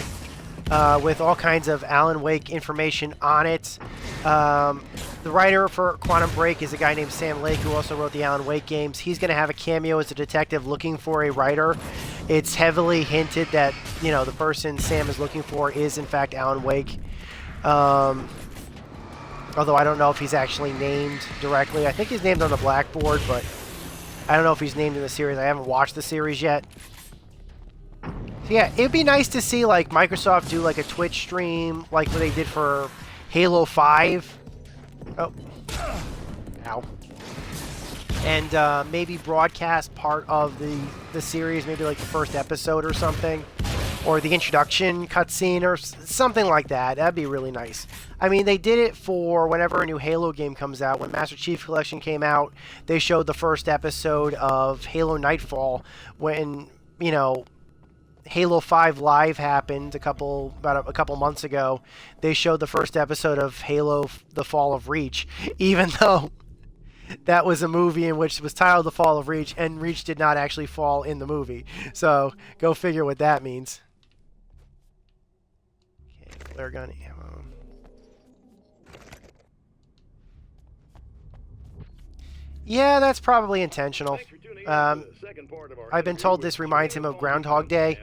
with all kinds of Alan Wake information on it. The writer for Quantum Break is a guy named Sam Lake, who also wrote the Alan Wake games. He's going to have a cameo as a detective looking for a writer. It's heavily hinted that, you know, the person Sam is looking for is, in fact, Alan Wake. Although I don't know if he's actually named directly. I think he's named on the blackboard, but I don't know if he's named in the series. I haven't watched the series yet. So yeah, it'd be nice to see, like, Microsoft do, like, a Twitch stream, like what they did for Halo 5. Oh. Ow. And maybe broadcast part of the series, maybe like the first episode or something. Or the introduction cutscene or something like that. That'd be really nice. I mean, they did it for whenever a new Halo game comes out. When Master Chief Collection came out, they showed the first episode of Halo Nightfall when, you know, Halo 5 Live happened about a couple months ago. They showed the first episode of Halo The Fall of Reach, even though that was a movie in which it was titled The Fall of Reach, and Reach did not actually fall in the movie. So, go figure what that means. Okay, flare gun ammo. Yeah, that's probably intentional. I've been told this reminds him of Groundhog Day.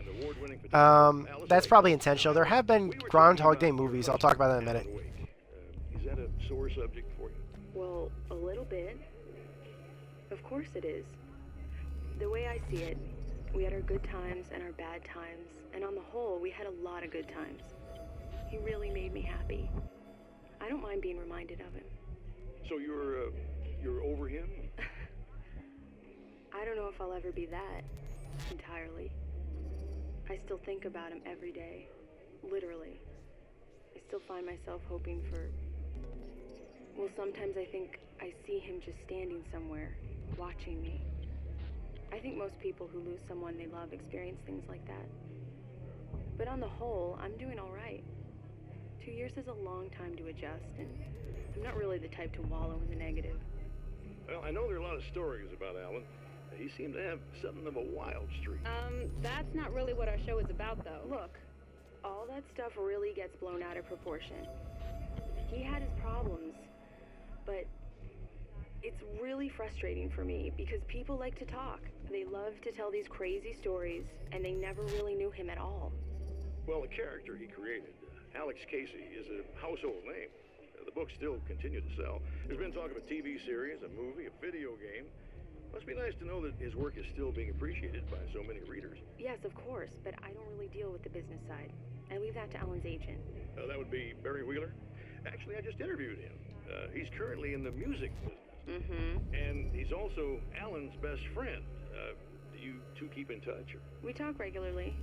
That's probably intentional. There have been Groundhog Day movies. I'll talk about that in a minute. Is that a sore subject for you? Well, a little bit. Of course it is. The way I see it, we had our good times and our bad times, and on the whole, we had a lot of good times. He really made me happy. I don't mind being reminded of him. So you're over him? I don't know if I'll ever be that, entirely. I still think about him every day, literally. I still find myself hoping for... Well, sometimes I think I see him just standing somewhere, watching me. I think most people who lose someone they love experience things like that. But on the whole, I'm doing all right. 2 years is a long time to adjust, and I'm not really the type to wallow in the negative. Well, I know there are a lot of stories about Alan. He seemed to have something of a wild streak. That's not really what our show is about, though. Look, all that stuff really gets blown out of proportion. He had his problems, but it's really frustrating for me because people like to talk. They love to tell these crazy stories, and they never really knew him at all. Well, the character he created, Alex Casey, is a household name. The books still continue to sell. There's been talk of a TV series, a movie, a video game. Must be nice to know that his work is still being appreciated by so many readers. Yes, of course, but I don't really deal with the business side. I leave that to Alan's agent. That would be Barry Wheeler. Actually, I just interviewed him. He's currently in the music business. Mm-hmm. And he's also Alan's best friend. Do you two keep in touch? Or? We talk regularly.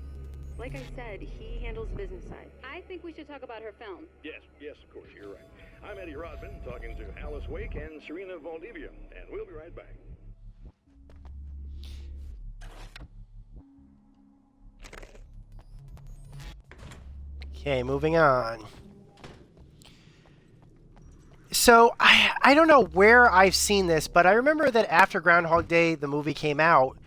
Like I said, he handles the business side. I think we should talk about her film. Yes, of course, you're right. I'm Eddie Rodman, talking to Alice Wake and Serena Valdivia, and we'll be right back. Okay, moving on. So, I don't know where I've seen this, but I remember that after Groundhog Day, the movie came out,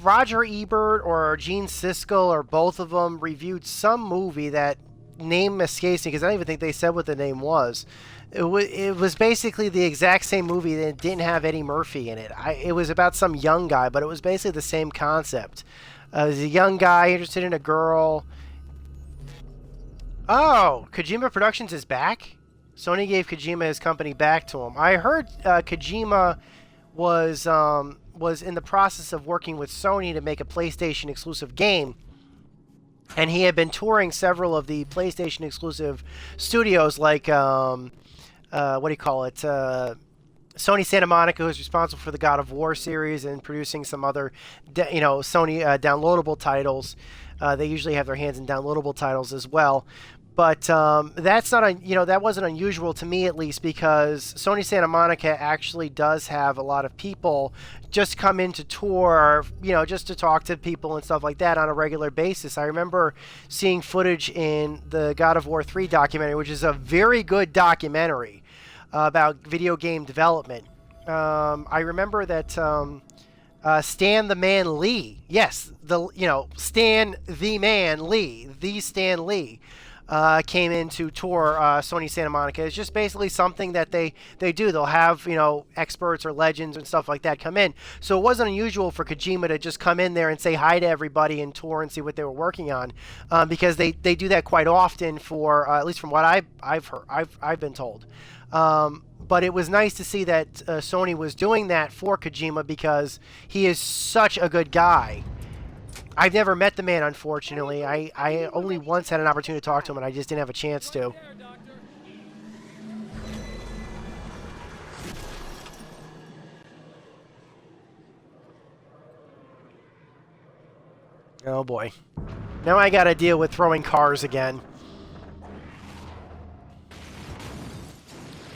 Roger Ebert or Gene Siskel or both of them reviewed some movie that name escapes me because I don't even think they said what the name was. It was basically the exact same movie that didn't have Eddie Murphy in it. It was about some young guy, but it was basically the same concept. It was a young guy interested in a girl. Oh, Kojima Productions is back? Sony gave Kojima his company back to him. I heard Kojima was in the process of working with Sony to make a PlayStation exclusive game. And he had been touring several of the PlayStation exclusive studios like, what do you call it? Sony Santa Monica, who's responsible for the God of War series and producing some other, Sony downloadable titles. They usually have their hands in downloadable titles as well. But that's not, that wasn't unusual to me at least because Sony Santa Monica actually does have a lot of people just come in to tour, just to talk to people and stuff like that on a regular basis. I remember seeing footage in the God of War 3 documentary, which is a very good documentary about video game development. I remember that Stan the Man Lee, yes, Stan the Man Lee, the Stan Lee, came in to tour Sony Santa Monica. It's just basically something that they do. They'll have, experts or legends and stuff like that come in. So it wasn't unusual for Kojima to just come in there and say hi to everybody and tour and see what they were working on, because they do that quite often for, at least from what I've heard, I've been told. But it was nice to see that Sony was doing that for Kojima because he is such a good guy. I've never met the man, unfortunately. I only once had an opportunity to talk to him, and I just didn't have a chance to. Oh, boy. Now I gotta deal with throwing cars again.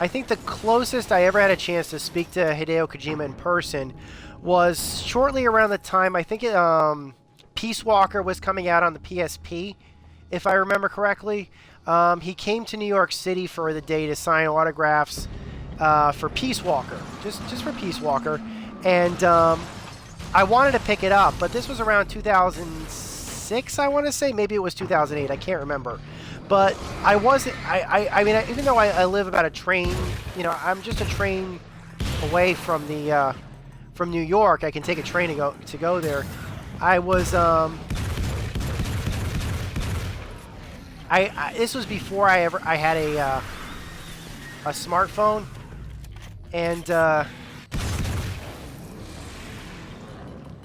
I think the closest I ever had a chance to speak to Hideo Kojima in person was shortly around the time, I think Peace Walker was coming out on the PSP, if I remember correctly. He came to New York City for the day to sign autographs for Peace Walker, just for Peace Walker, and I wanted to pick it up, but this was around 2006, I want to say. Maybe it was 2008, I can't remember. But I wasn't, I mean, even though I live about a train, I'm just a train away from the, from New York. I can take a train to go there. I was, this was before I had a smartphone, and I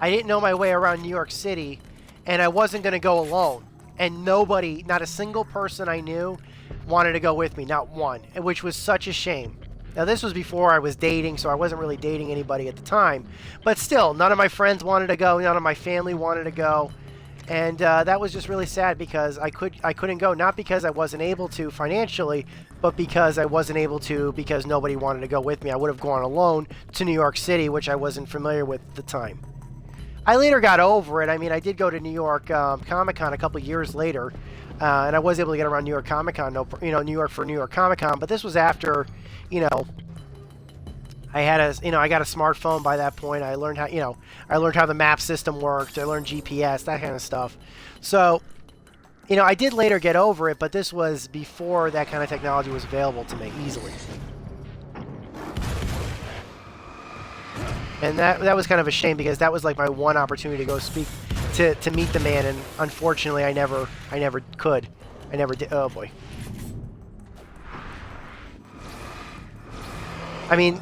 didn't know my way around New York City, and I wasn't going to go alone. And nobody, not a single person I knew, wanted to go with me, not one, which was such a shame. Now, this was before I was dating, so I wasn't really dating anybody at the time. But still, none of my friends wanted to go, none of my family wanted to go. And that was just really sad because I couldn't go, not because I wasn't able to financially, but because I wasn't able to because nobody wanted to go with me. I would have gone alone to New York City, which I wasn't familiar with at the time. I later got over it. I mean, I did go to New York Comic-Con a couple years later, and I was able to get around New York Comic-Con, New York for New York Comic-Con. But this was after, I had I got a smartphone by that point. I learned how, I learned how the map system worked. I learned GPS, that kind of stuff. So, I did later get over it, but this was before that kind of technology was available to me easily. And that was kind of a shame because that was like my one opportunity to go speak to meet the man, and unfortunately I never could. I never did. Oh boy. I mean,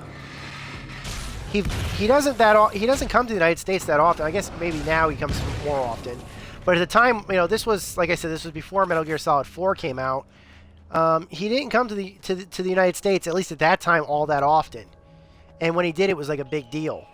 he doesn't come to the United States that often. I guess maybe now he comes more often. But at the time, this was, like I said, this was before Metal Gear Solid 4 came out. He didn't come to the United States, at least at that time, all that often. And when he did, it was like a big deal.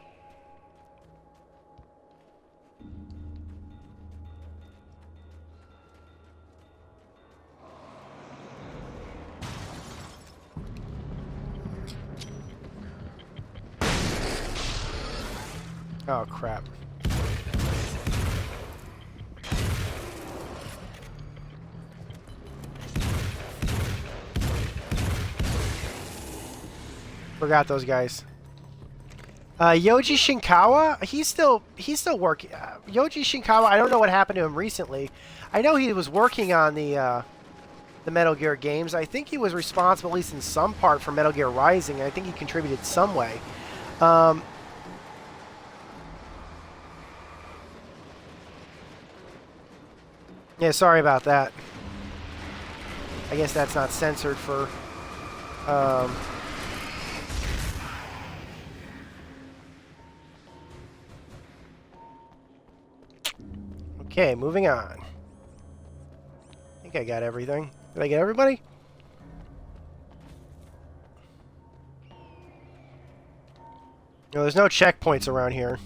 Oh, crap. Forgot those guys. Yoji Shinkawa, he's still working. Yoji Shinkawa, I don't know what happened to him recently. I know he was working on the Metal Gear games. I think he was responsible, at least in some part, for Metal Gear Rising. I think he contributed some way. Yeah, sorry about that. I guess that's not censored for... Okay, moving on. I think I got everything. Did I get everybody? No, there's no checkpoints around here.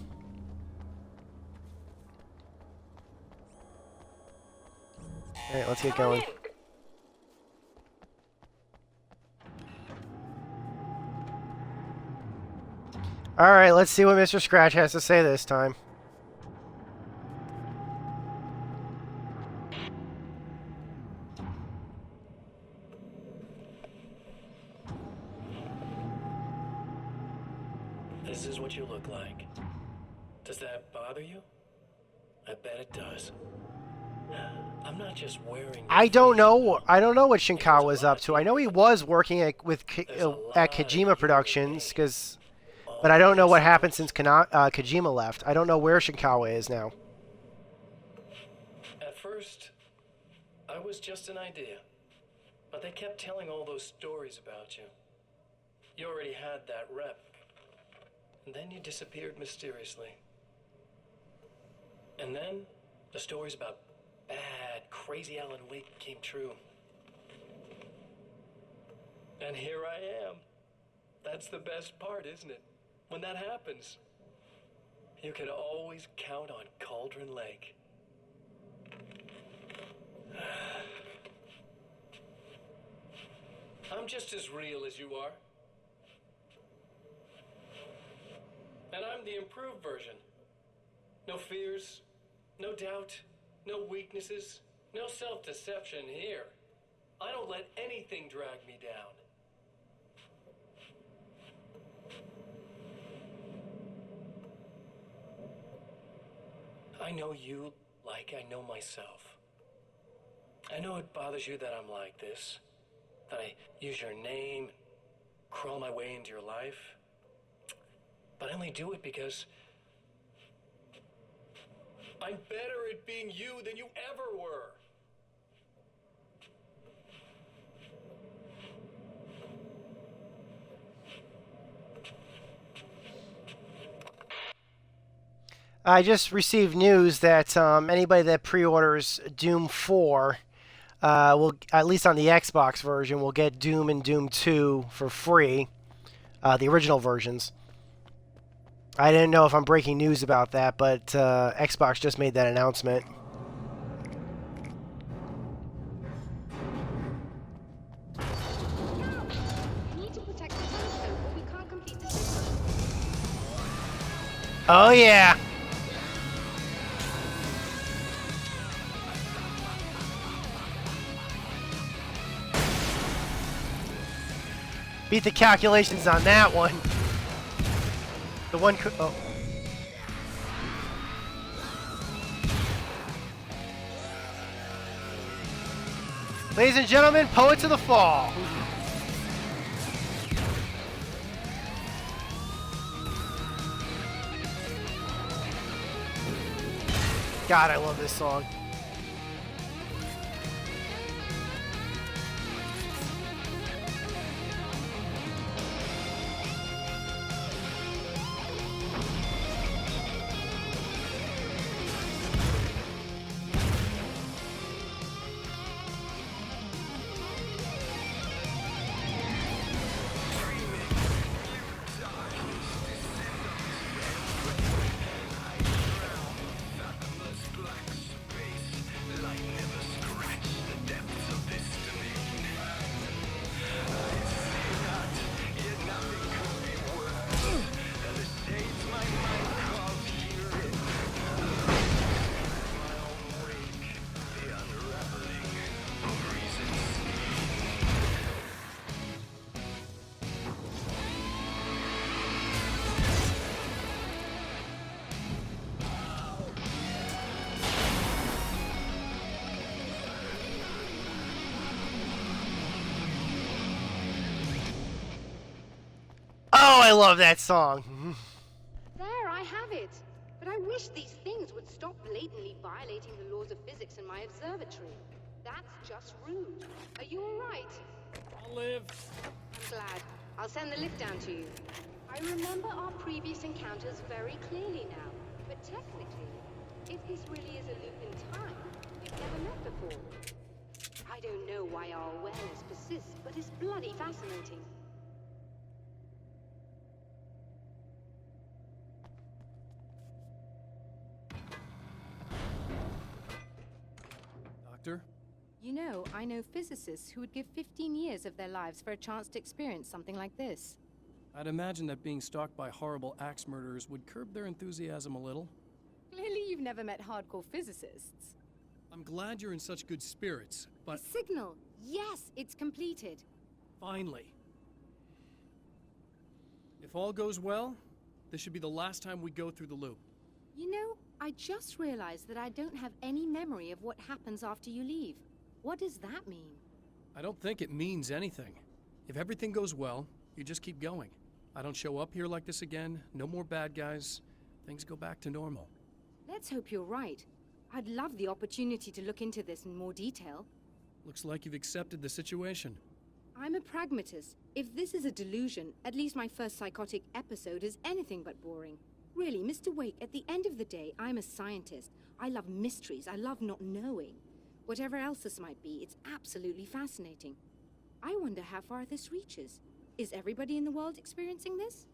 Alright, let's get going. Alright, let's see what Mr. Scratch has to say this time. This is what you look like. Does that bother you? I bet it does. I'm not just wearing... I don't know what Shinkawa is up to. I know he was working at Kojima Productions, but I don't know what happened since Kojima left. I don't know where Shinkawa is now. At first, I was just an idea. But they kept telling all those stories about you. You already had that rep. And then you disappeared mysteriously. And then the stories about bad, crazy Alan Wake came true. And here I am. That's the best part, isn't it? When that happens, you can always count on Cauldron Lake. I'm just as real as you are. And I'm the improved version. No fears, no doubt, no weaknesses, no self-deception here. I don't let anything drag me down. I know you like I know myself. I know it bothers you that I'm like this, that I use your name, crawl my way into your life. But I only do it because I'm better at being you than you ever were. I just received news that anybody that pre-orders Doom 4 will, at least on the Xbox version, will get Doom and Doom 2 for free, the original versions. I didn't know if I'm breaking news about that, but Xbox just made that announcement. Oh yeah! Beat the calculations on that one. The one oh. Ladies and gentlemen, Poets of the Fall. God, I love this song. Oh, I love that song. There, I have it. But I wish these things would stop blatantly violating the laws of physics in my observatory. That's just rude. Are you all right? I'll live. I'm glad. I'll send the lift down to you. I remember our previous encounters very clearly now. But technically, if this really is a loop in time, we've never met before. I don't know why our awareness persists, but it's bloody fascinating. Doctor? You know, I know physicists who would give 15 years of their lives for a chance to experience something like this. I'd imagine that being stalked by horrible axe murderers would curb their enthusiasm a little. Clearly you've never met hardcore physicists. I'm glad you're in such good spirits, but... The signal! Yes, it's completed. Finally. If all goes well, this should be the last time we go through the loop. You know, I just realized that I don't have any memory of what happens after you leave. What does that mean? I don't think it means anything. If everything goes well, you just keep going. I don't show up here like this again, no more bad guys. Things go back to normal. Let's hope you're right. I'd love the opportunity to look into this in more detail. Looks like you've accepted the situation. I'm a pragmatist. If this is a delusion, at least my first psychotic episode is anything but boring. Really, Mr. Wake, at the end of the day, I'm a scientist. I love mysteries. I love not knowing. Whatever else this might be, it's absolutely fascinating. I wonder how far this reaches. Is everybody in the world experiencing this?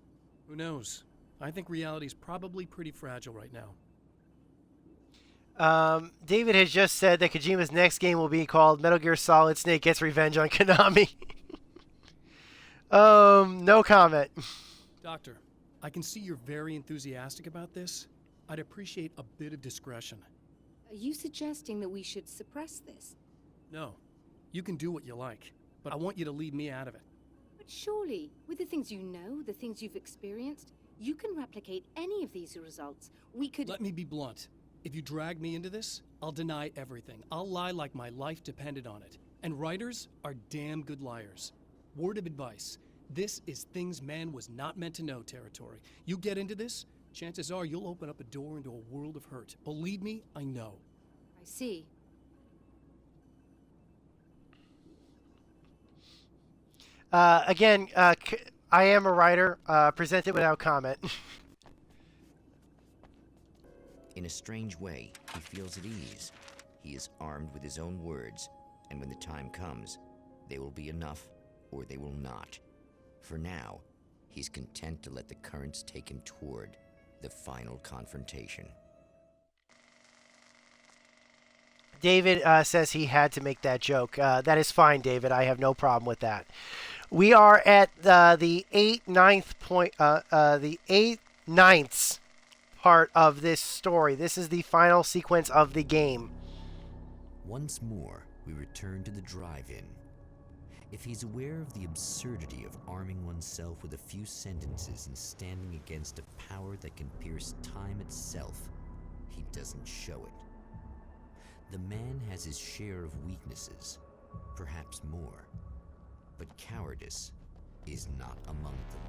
Who knows? I think reality's probably pretty fragile right now. David has just said that Kojima's next game will be called Metal Gear Solid Snake Gets Revenge on Konami. No comment. Doctor, I can see you're very enthusiastic about this. I'd appreciate a bit of discretion. Are you suggesting that we should suppress this? No. You can do what you like, but I want you to leave me out of it. But surely, with the things you know, the things you've experienced, you can replicate any of these results. We could... Let me be blunt. If you drag me into this, I'll deny everything. I'll lie like my life depended on it. And writers are damn good liars. Word of advice. This is things man was not meant to know territory. You get into this, chances are you'll open up a door into a world of hurt. Believe me, I know. I see. Again, I am a writer. Presented without comment. In a strange way, he feels at ease. He is armed with his own words, and when the time comes, they will be enough or they will not. For now, he's content to let the currents take him toward the final confrontation. David says he had to make that joke. That is fine, David. I have no problem with that. We are at the 8/9 part of this story. This is the final sequence of the game. Once more, we return to the drive-in. If he's aware of the absurdity of arming oneself with a few sentences and standing against a power that can pierce time itself, he doesn't show it. The man has his share of weaknesses, perhaps more, but cowardice is not among them.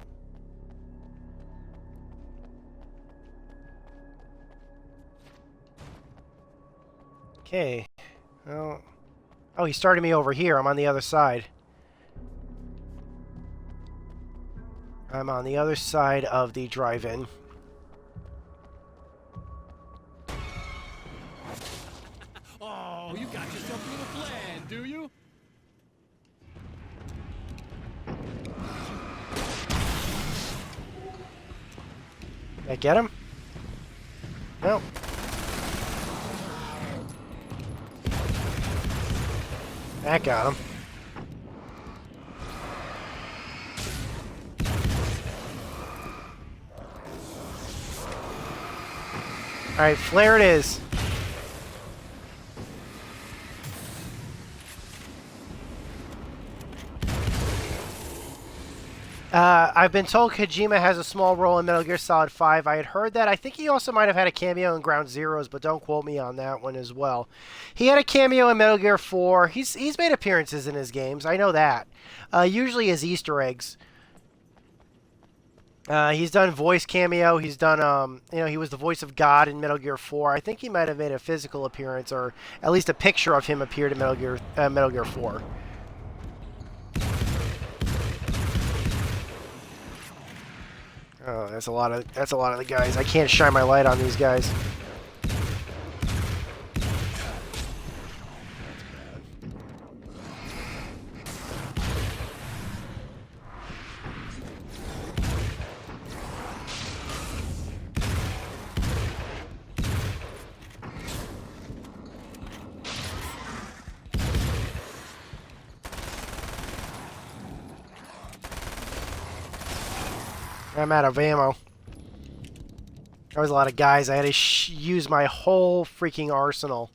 Okay. Well, oh, he started me over here. I'm on the other side. I'm on the other side of the drive-in. Oh, you got yourself a little plan, do you? Did I get him? No. That got him. Alright, flare it is. I've been told Kojima has a small role in Metal Gear Solid 5. I had heard that. I think he also might have had a cameo in Ground Zeroes, but don't quote me on that one as well. He had a cameo in Metal Gear 4. He's made appearances in his games. I know that. Usually as Easter eggs. He's done voice cameo. He's done, he was the voice of God in Metal Gear 4. I think he might have made a physical appearance, or at least a picture of him appeared in Metal Gear 4. Oh, that's a lot of the guys. I can't shine my light on these guys. I'm out of ammo. There was a lot of guys. I had to use my whole freaking arsenal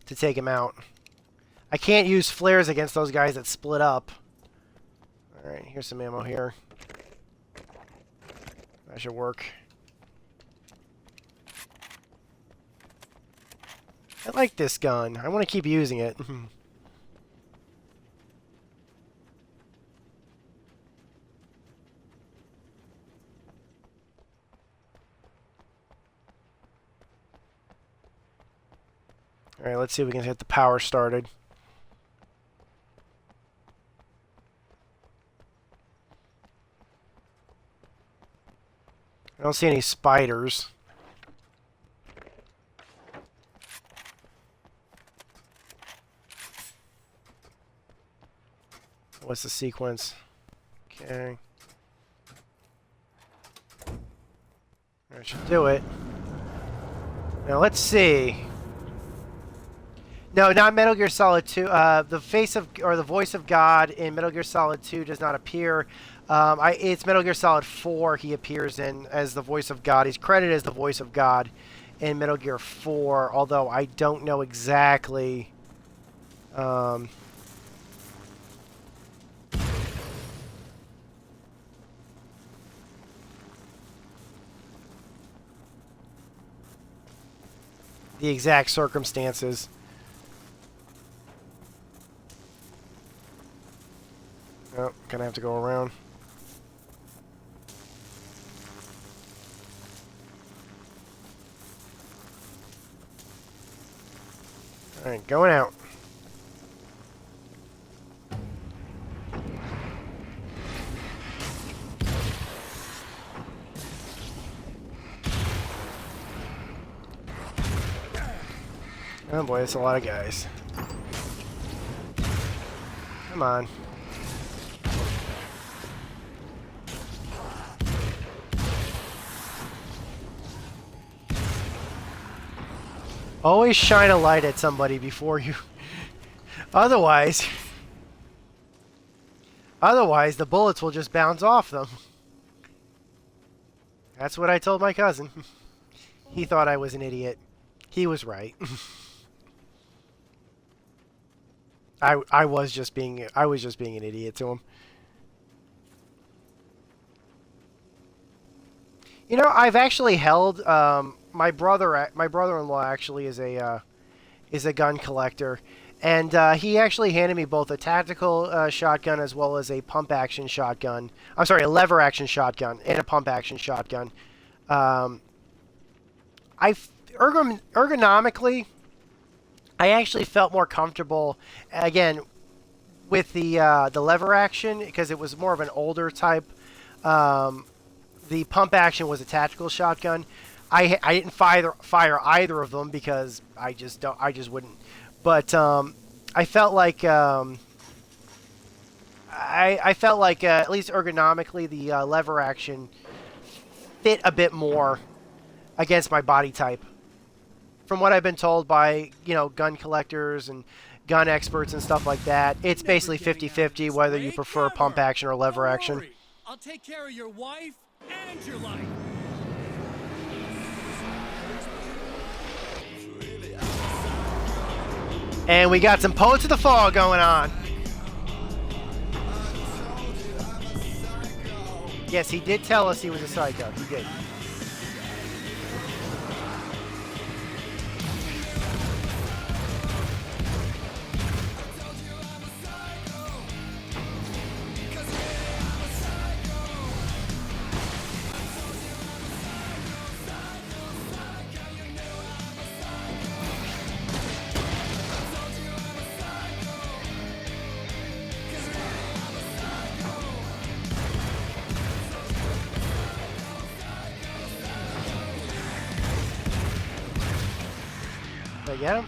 to take him out. I can't use flares against those guys that split up. Alright, here's some ammo here. That should work. I like this gun. I want to keep using it. Alright, let's see if we can get the power started. I don't see any spiders. What's the sequence? Okay. That should do it. Now let's see. No, not Metal Gear Solid 2. The voice of God in Metal Gear Solid 2 does not appear. It's Metal Gear Solid 4 he appears in as the voice of God. He's credited as the voice of God in Metal Gear 4, although I don't know exactly. The exact circumstances. Oh, gonna have to go around. Alright, going out. Oh boy, that's a lot of guys. Come on. Always shine a light at somebody before you... Otherwise the bullets will just bounce off them. That's what I told my cousin. He thought I was an idiot. He was right. I was just being an idiot to him. You know, I've actually held my brother-in-law actually is a gun collector, and he actually handed me both a tactical shotgun as well as a pump-action shotgun. I'm sorry, a lever-action shotgun and a pump-action shotgun. Ergonomically, I actually felt more comfortable again with the lever action because it was more of an older type. The pump action was a tactical shotgun. I didn't fire either of them because I just wouldn't. But I felt like I felt like at least ergonomically the lever action fit a bit more against my body type. From what I've been told by gun collectors and gun experts and stuff like that, it's basically 50-50 whether you prefer pump action or lever action. I'll take care of your wife and your life. And we got some Poets of the Fall going on. Yes, he did tell us he was a psycho. He did. get him?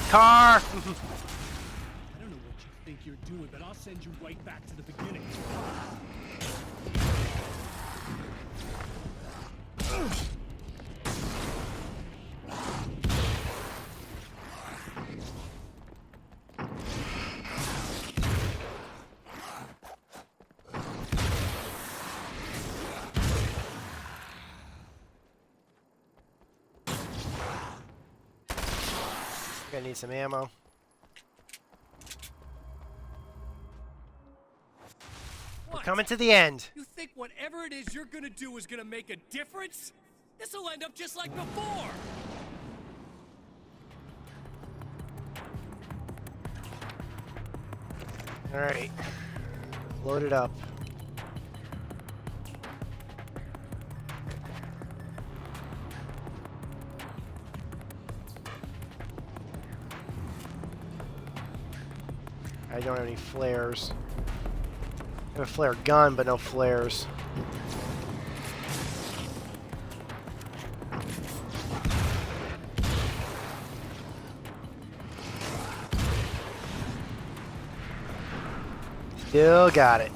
Car! I don't know what you think you're doing, but I'll send you right back to the beginning. Gonna need some ammo. We're coming to the end. You think whatever it is you're gonna do is gonna make a difference? This'll end up just like before! Alright. Load it up. I don't have any flares. I have a flare gun, but no flares. Still got it.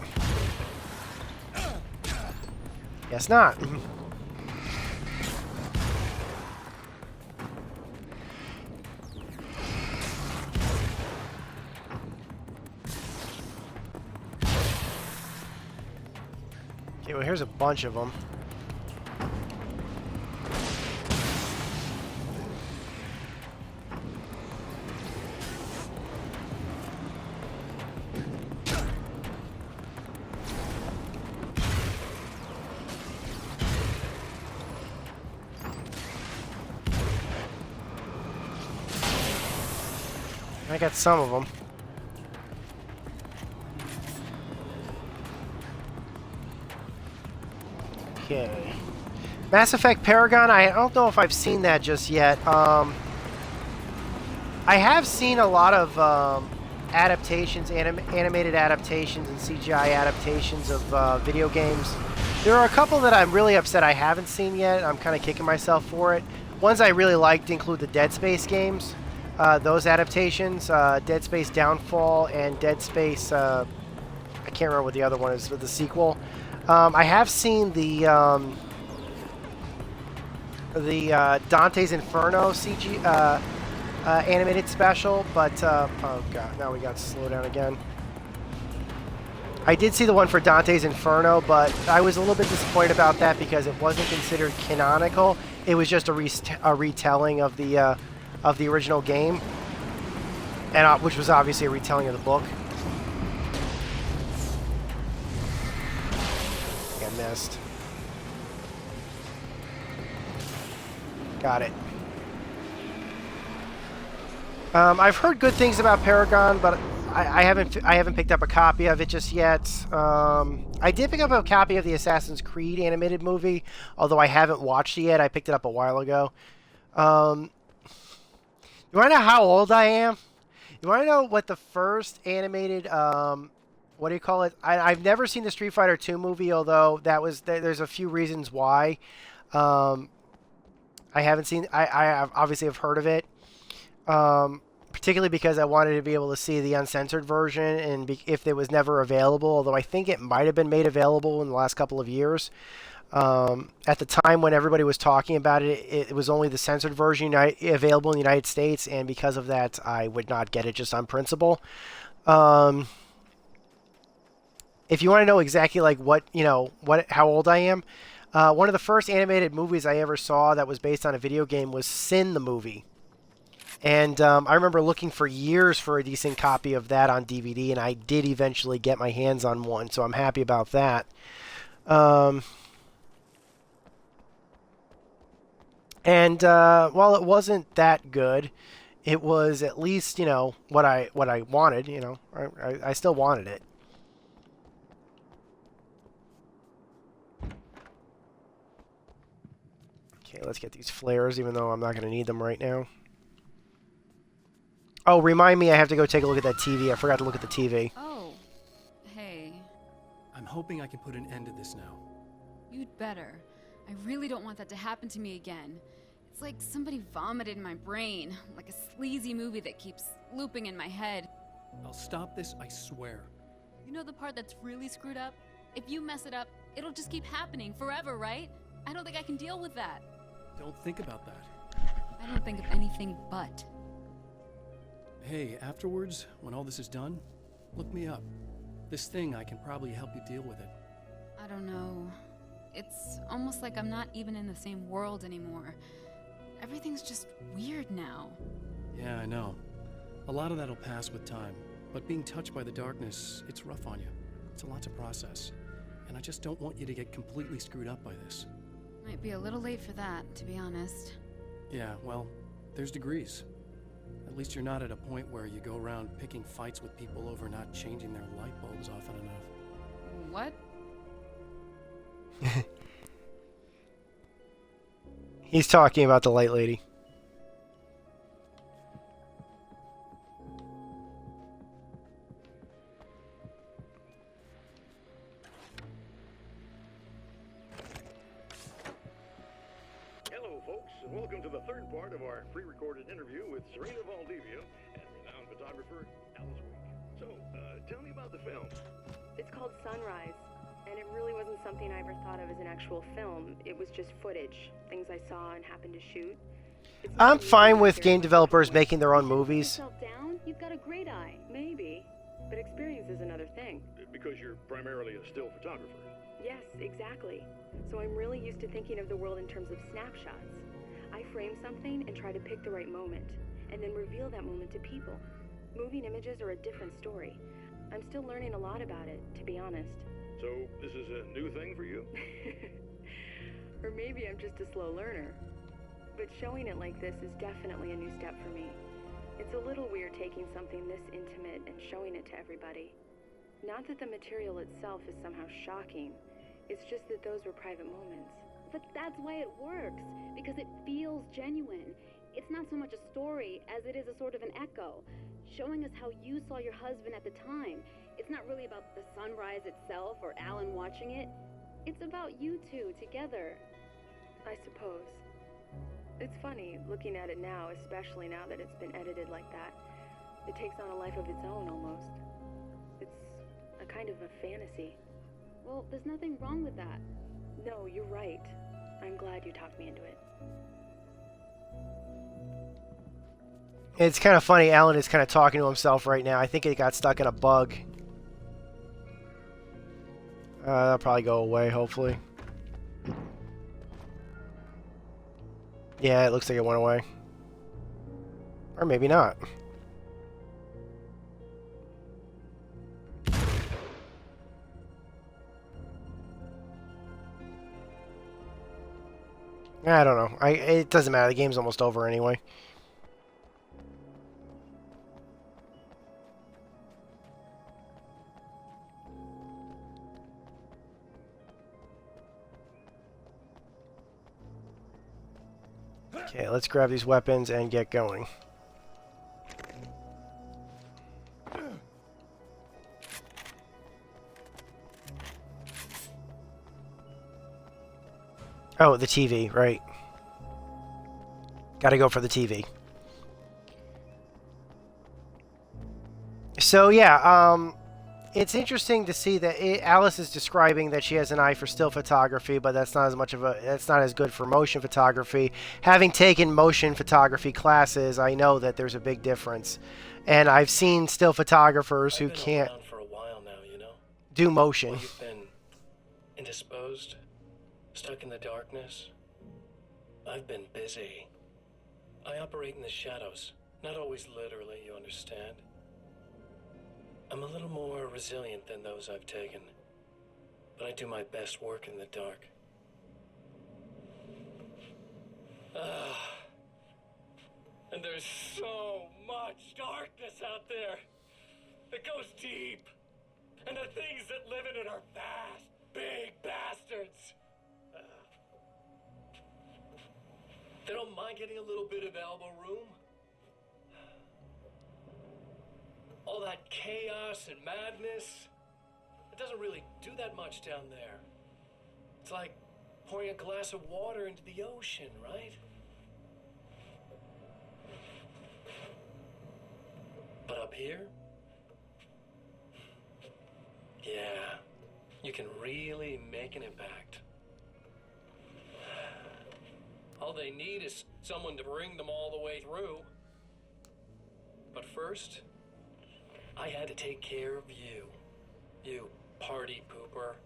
Guess not. Okay, well, here's a bunch of them. I got some of them. Okay. Mass Effect Paragon, I don't know if I've seen that just yet. I have seen a lot of adaptations, animated adaptations and CGI adaptations of video games. There are a couple that I'm really upset I haven't seen yet. I'm kind of kicking myself for it. Ones I really liked include the Dead Space games. Those adaptations, Dead Space Downfall and Dead Space, I can't remember what the other one is, but the sequel. I have seen the Dante's Inferno CG animated special, but oh god, now we got to slow down again. I did see the one for Dante's Inferno, but I was a little bit disappointed about that because it wasn't considered canonical. It was just a retelling of the original game, and which was obviously a retelling of the book. I missed. Got it. I've heard good things about Paragon, but I haven't picked up a copy of it just yet. I did pick up a copy of the Assassin's Creed animated movie, although I haven't watched it yet. I picked it up a while ago. You want to know how old I am? You want to know what the first animated, what do you call it? I've never seen the Street Fighter II movie, although there's a few reasons why. I haven't seen, I obviously have heard of it. Particularly because I wanted to be able to see the uncensored version, and if it was never available, although I think it might have been made available in the last couple of years. At the time when everybody was talking about it, it was only the censored version available in the United States, and because of that, I would not get it just on principle. If you want to know exactly like how old I am, one of the first animated movies I ever saw that was based on a video game was Sin the movie. And I remember looking for years for a decent copy of that on DVD, and I did eventually get my hands on one, so I'm happy about that. And while it wasn't that good, it was at least, what I wanted, I still wanted it. Okay, let's get these flares, even though I'm not going to need them right now. Oh, remind me I have to go take a look at that TV. I forgot to look at the TV. Oh, hey. I'm hoping I can put an end to this now. You'd better. I really don't want that to happen to me again. It's like somebody vomited in my brain, like a sleazy movie that keeps looping in my head. I'll stop this, I swear. You know the part that's really screwed up? If you mess it up, it'll just keep happening forever, right? I don't think I can deal with that. Don't think about that. I don't think of anything but. Hey, afterwards, when all this is done, look me up. This thing, I can probably help you deal with it. I don't know. It's almost like I'm not even in the same world anymore. Everything's just weird now. Yeah, I know. A lot of that'll pass with time. But being touched by the darkness, it's rough on you. It's a lot to process. And I just don't want you to get completely screwed up by this. Might be a little late for that, to be honest. Yeah, well, there's degrees. At least you're not at a point where you go around picking fights with people over not changing their light bulbs often enough. What? He's talking about the light lady. Hello, folks, and welcome to the third part of our pre-recorded interview with Serena Valdivia and renowned photographer Alice Wake. So, tell me about the film. It's called Sunrise, and it really wasn't something I ever thought of as an actual film. It was just footage, things I saw and happened to shoot. I'm fine with game developers making their own movies. Down? You've got a great eye. Maybe. But experience is another thing. Because you're primarily a still photographer. Yes, exactly. So I'm really used to thinking of the world in terms of snapshots. I frame something and try to pick the right moment, and then reveal that moment to people. Moving images are a different story. I'm still learning a lot about it, to be honest. So, this is a new thing for you? Or maybe I'm just a slow learner. But showing it like this is definitely a new step for me. It's a little weird taking something this intimate and showing it to everybody. Not that the material itself is somehow shocking. It's just that those were private moments. But that's why it works, because it feels genuine. It's not so much a story as it is a sort of an echo, showing us how you saw your husband at the time. It's not really about the sunrise itself or Alan watching it. It's about you two together. I suppose. It's funny, looking at it now, especially now that it's been edited like that. It takes on a life of its own, almost. It's a kind of a fantasy. Well, there's nothing wrong with that. No, you're right. I'm glad you talked me into it. It's kind of funny, Alan is kind of talking to himself right now. I think he got stuck in a bug. That'll probably go away, hopefully. Yeah, it looks like it went away. Or maybe not. I don't know. It doesn't matter. The game's almost over anyway. Okay, let's grab these weapons and get going. Oh, the TV, right. Gotta go for the TV. So, yeah, it's interesting to see that Alice is describing that she has an eye for still photography, but that's not as good for motion photography. Having taken motion photography classes, I know that there's a big difference. And I've seen still photographers who can't For a while now, you know? do motion. Well, you've been indisposed, stuck in the darkness. I've been busy. I operate in the shadows, not always literally, you understand? I'm a little more resilient than those I've taken, but I do my best work in the dark. And there's so much darkness out there. It goes deep. And the things that live in it are vast, big bastards. They don't mind getting a little bit of elbow room. All that chaos and madness, it doesn't really do that much down there. It's like pouring a glass of water into the ocean, right? But up here, yeah, you can really make an impact. All they need is someone to bring them all the way through. But first, I had to take care of you. You party pooper.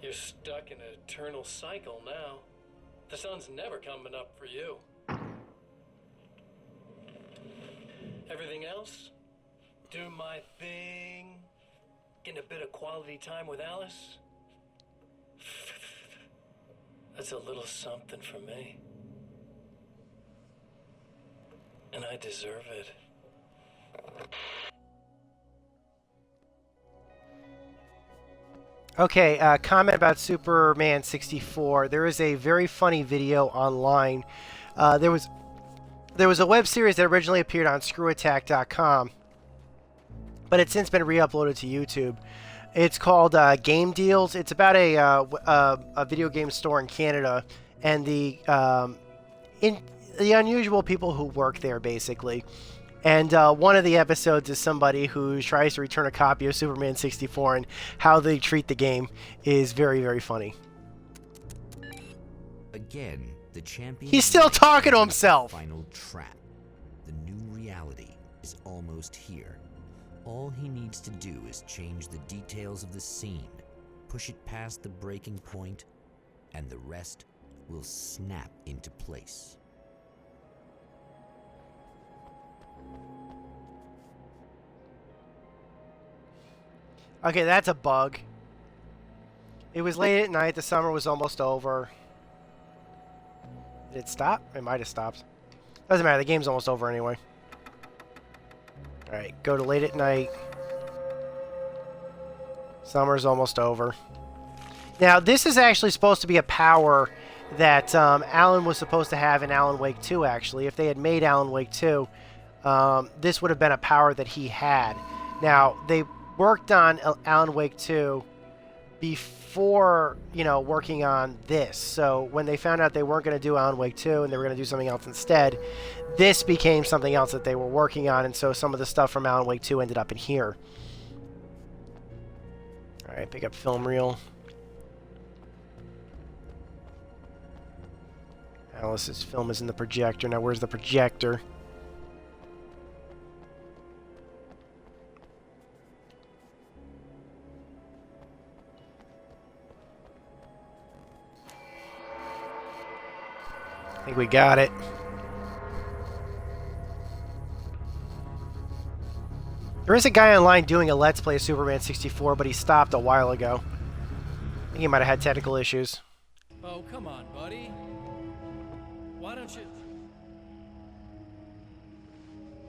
You're stuck in an eternal cycle now. The sun's never coming up for you. Everything else? Do my thing. Getting a bit of quality time with Alice. That's a little something for me. And I deserve it. Okay, comment about Superman 64. There is a very funny video online. There was a web series that originally appeared on ScrewAttack.com, but it's since been re-uploaded to YouTube. It's called Game Deals. It's about a video game store in Canada and the unusual people who work there, basically. And one of the episodes is somebody who tries to return a copy of Superman 64, and how they treat the game is very, very funny. Again, the champion... He's still talking to himself! Final trap. The new reality is almost here. All he needs to do is change the details of the scene, push it past the breaking point, and the rest will snap into place. Okay, that's a bug. It was late at night. The summer was almost over. Did it stop? It might have stopped. Doesn't matter. The game's almost over anyway. Alright, go to late at night. Summer's almost over. Now, this is actually supposed to be a power that Alan was supposed to have in Alan Wake 2, actually. If they had made Alan Wake 2, this would have been a power that he had. Now, they worked on Alan Wake 2 before, working on this. So when they found out they weren't going to do Alan Wake 2 and they were going to do something else instead, this became something else that they were working on, and so some of the stuff from Alan Wake 2 ended up in here. Alright, pick up film reel. Alice's film is in the projector. Now where's the projector? I think we got it. There is a guy online doing a Let's Play of Superman 64, but he stopped a while ago. I think he might have had technical issues. Oh, come on, buddy. Why don't you...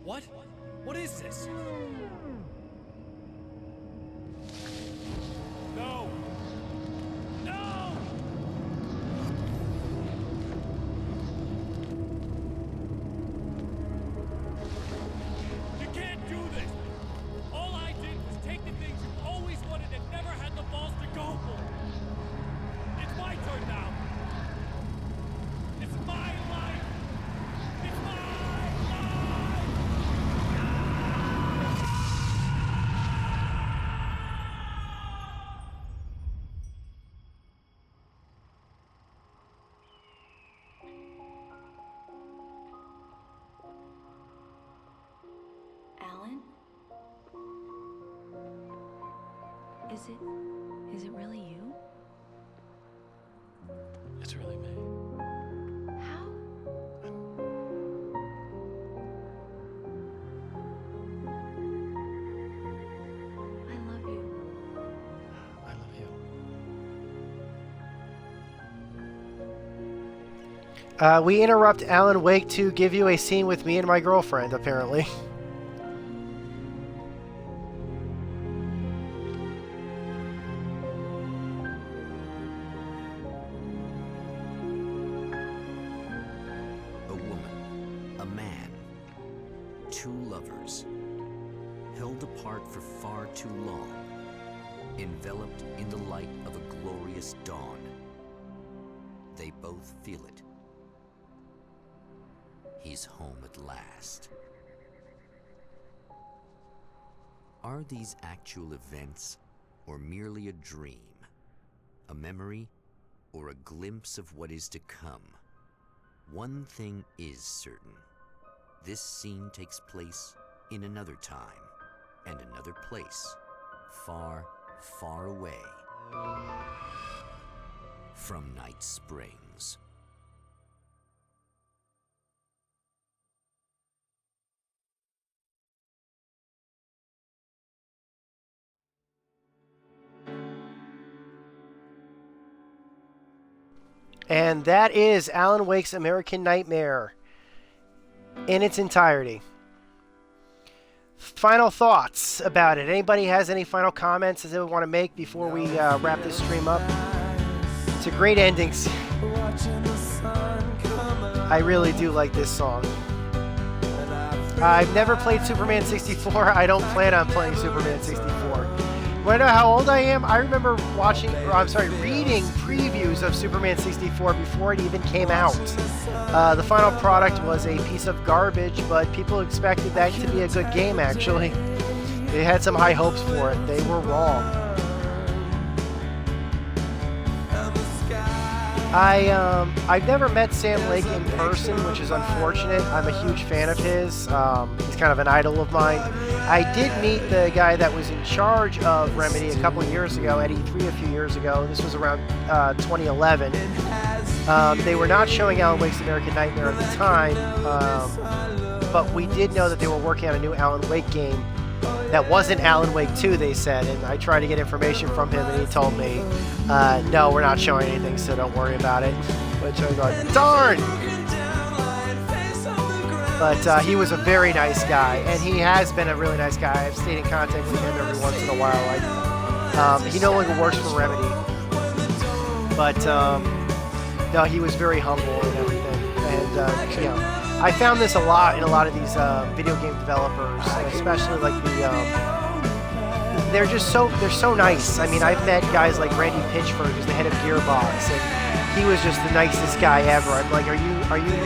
What? What is this? No! No! You can't do this! All I did was take the things you always wanted and never had the balls to go for. It's my turn now. It's my life. It's my life. Alan? Is it really you? It's really me. How? I love you. I love you. We interrupt Alan Wake to give you a scene with me and my girlfriend, apparently. two lovers, held apart for far too long, enveloped in the light of a glorious dawn. They both feel it. He's home at last. Are these actual events, or merely a dream? A memory, or a glimpse of what is to come? One thing is certain. This scene takes place in another time and another place, far, far away from Night Springs. And that is Alan Wake's American Nightmare in its entirety. Final thoughts about it. Anybody has any final comments that they would want to make before we wrap this stream up? It's a great ending. I really do like this song. I've never played Superman 64. I don't plan on playing Superman 64. Want to know how old I am? I remember reading previews of Superman 64 before it even came out. The final product was a piece of garbage, but people expected that to be a good game, actually. They had some high hopes for it. They were wrong. I've never met Sam Lake in person, which is unfortunate. I'm a huge fan of his. He's kind of an idol of mine. I did meet the guy that was in charge of Remedy a couple of years ago, at E3 a few years ago. This was around 2011. They were not showing Alan Wake's American Nightmare at the time, but we did know that they were working on a new Alan Wake game that wasn't Alan Wake 2, they said, and I tried to get information from him, and he told me, no, we're not showing anything, so don't worry about it. Which I was like, darn! But he was a very nice guy, and he has been a really nice guy. I've stayed in contact with him every once in a while. He no longer works for Remedy, but no, he was very humble and everything. And you know, I found this a lot in a lot of these video game developers, especially like they're so nice. I mean, I've met guys like Randy Pitchford, who's the head of Gearbox, and he was just the nicest guy ever. I'm like, are you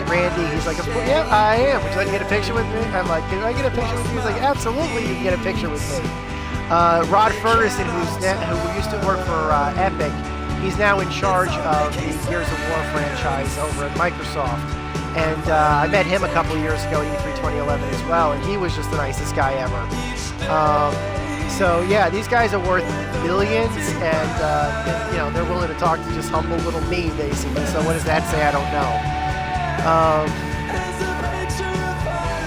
Randy? He's like, yeah, I am. Would you like to get a picture with me? I'm like, can I get a picture with you? He's like, absolutely, you can get a picture with me. Rod Ferguson, who used to work for Epic, he's now in charge of the Gears of War franchise over at Microsoft. And I met him a couple of years ago at E3 2011 as well, and he was just the nicest guy ever. So yeah, these guys are worth millions, and you know, they're willing to talk to just humble little me, basically. So what does that say? I don't know.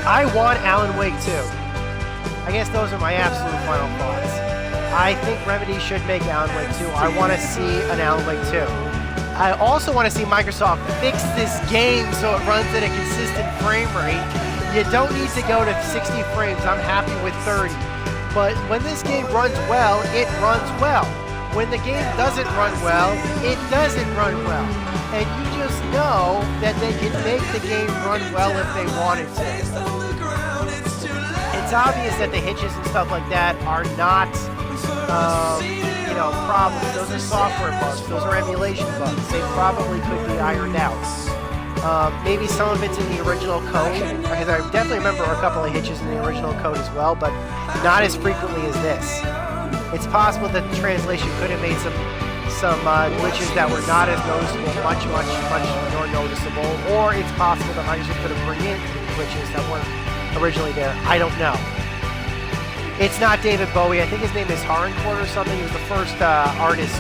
I want Alan Wake 2. I guess those are my absolute final thoughts. I think Remedy should make Alan Wake 2. I want to see an Alan Wake 2. I also want to see Microsoft fix this game so it runs at a consistent frame rate. You don't need to go to 60 frames. I'm happy with 30. But when this game runs well, it runs well. When the game doesn't run well, it doesn't run well. And you just know that they can make the game run well if they wanted to. It's obvious that the hitches and stuff like that are not, you know, problems. Those are software bugs. Those are emulation bugs. They probably could be ironed out. Maybe some of it's in the original code, because I definitely remember a couple of hitches in the original code as well, but not as frequently as this. It's possible that the translation could have made some glitches that were not as noticeable, much more noticeable, or it's possible that Microsoft could have brought in glitches that weren't originally there. I don't know. It's not David Bowie. I think his name is Harncourt or something. He was the first artist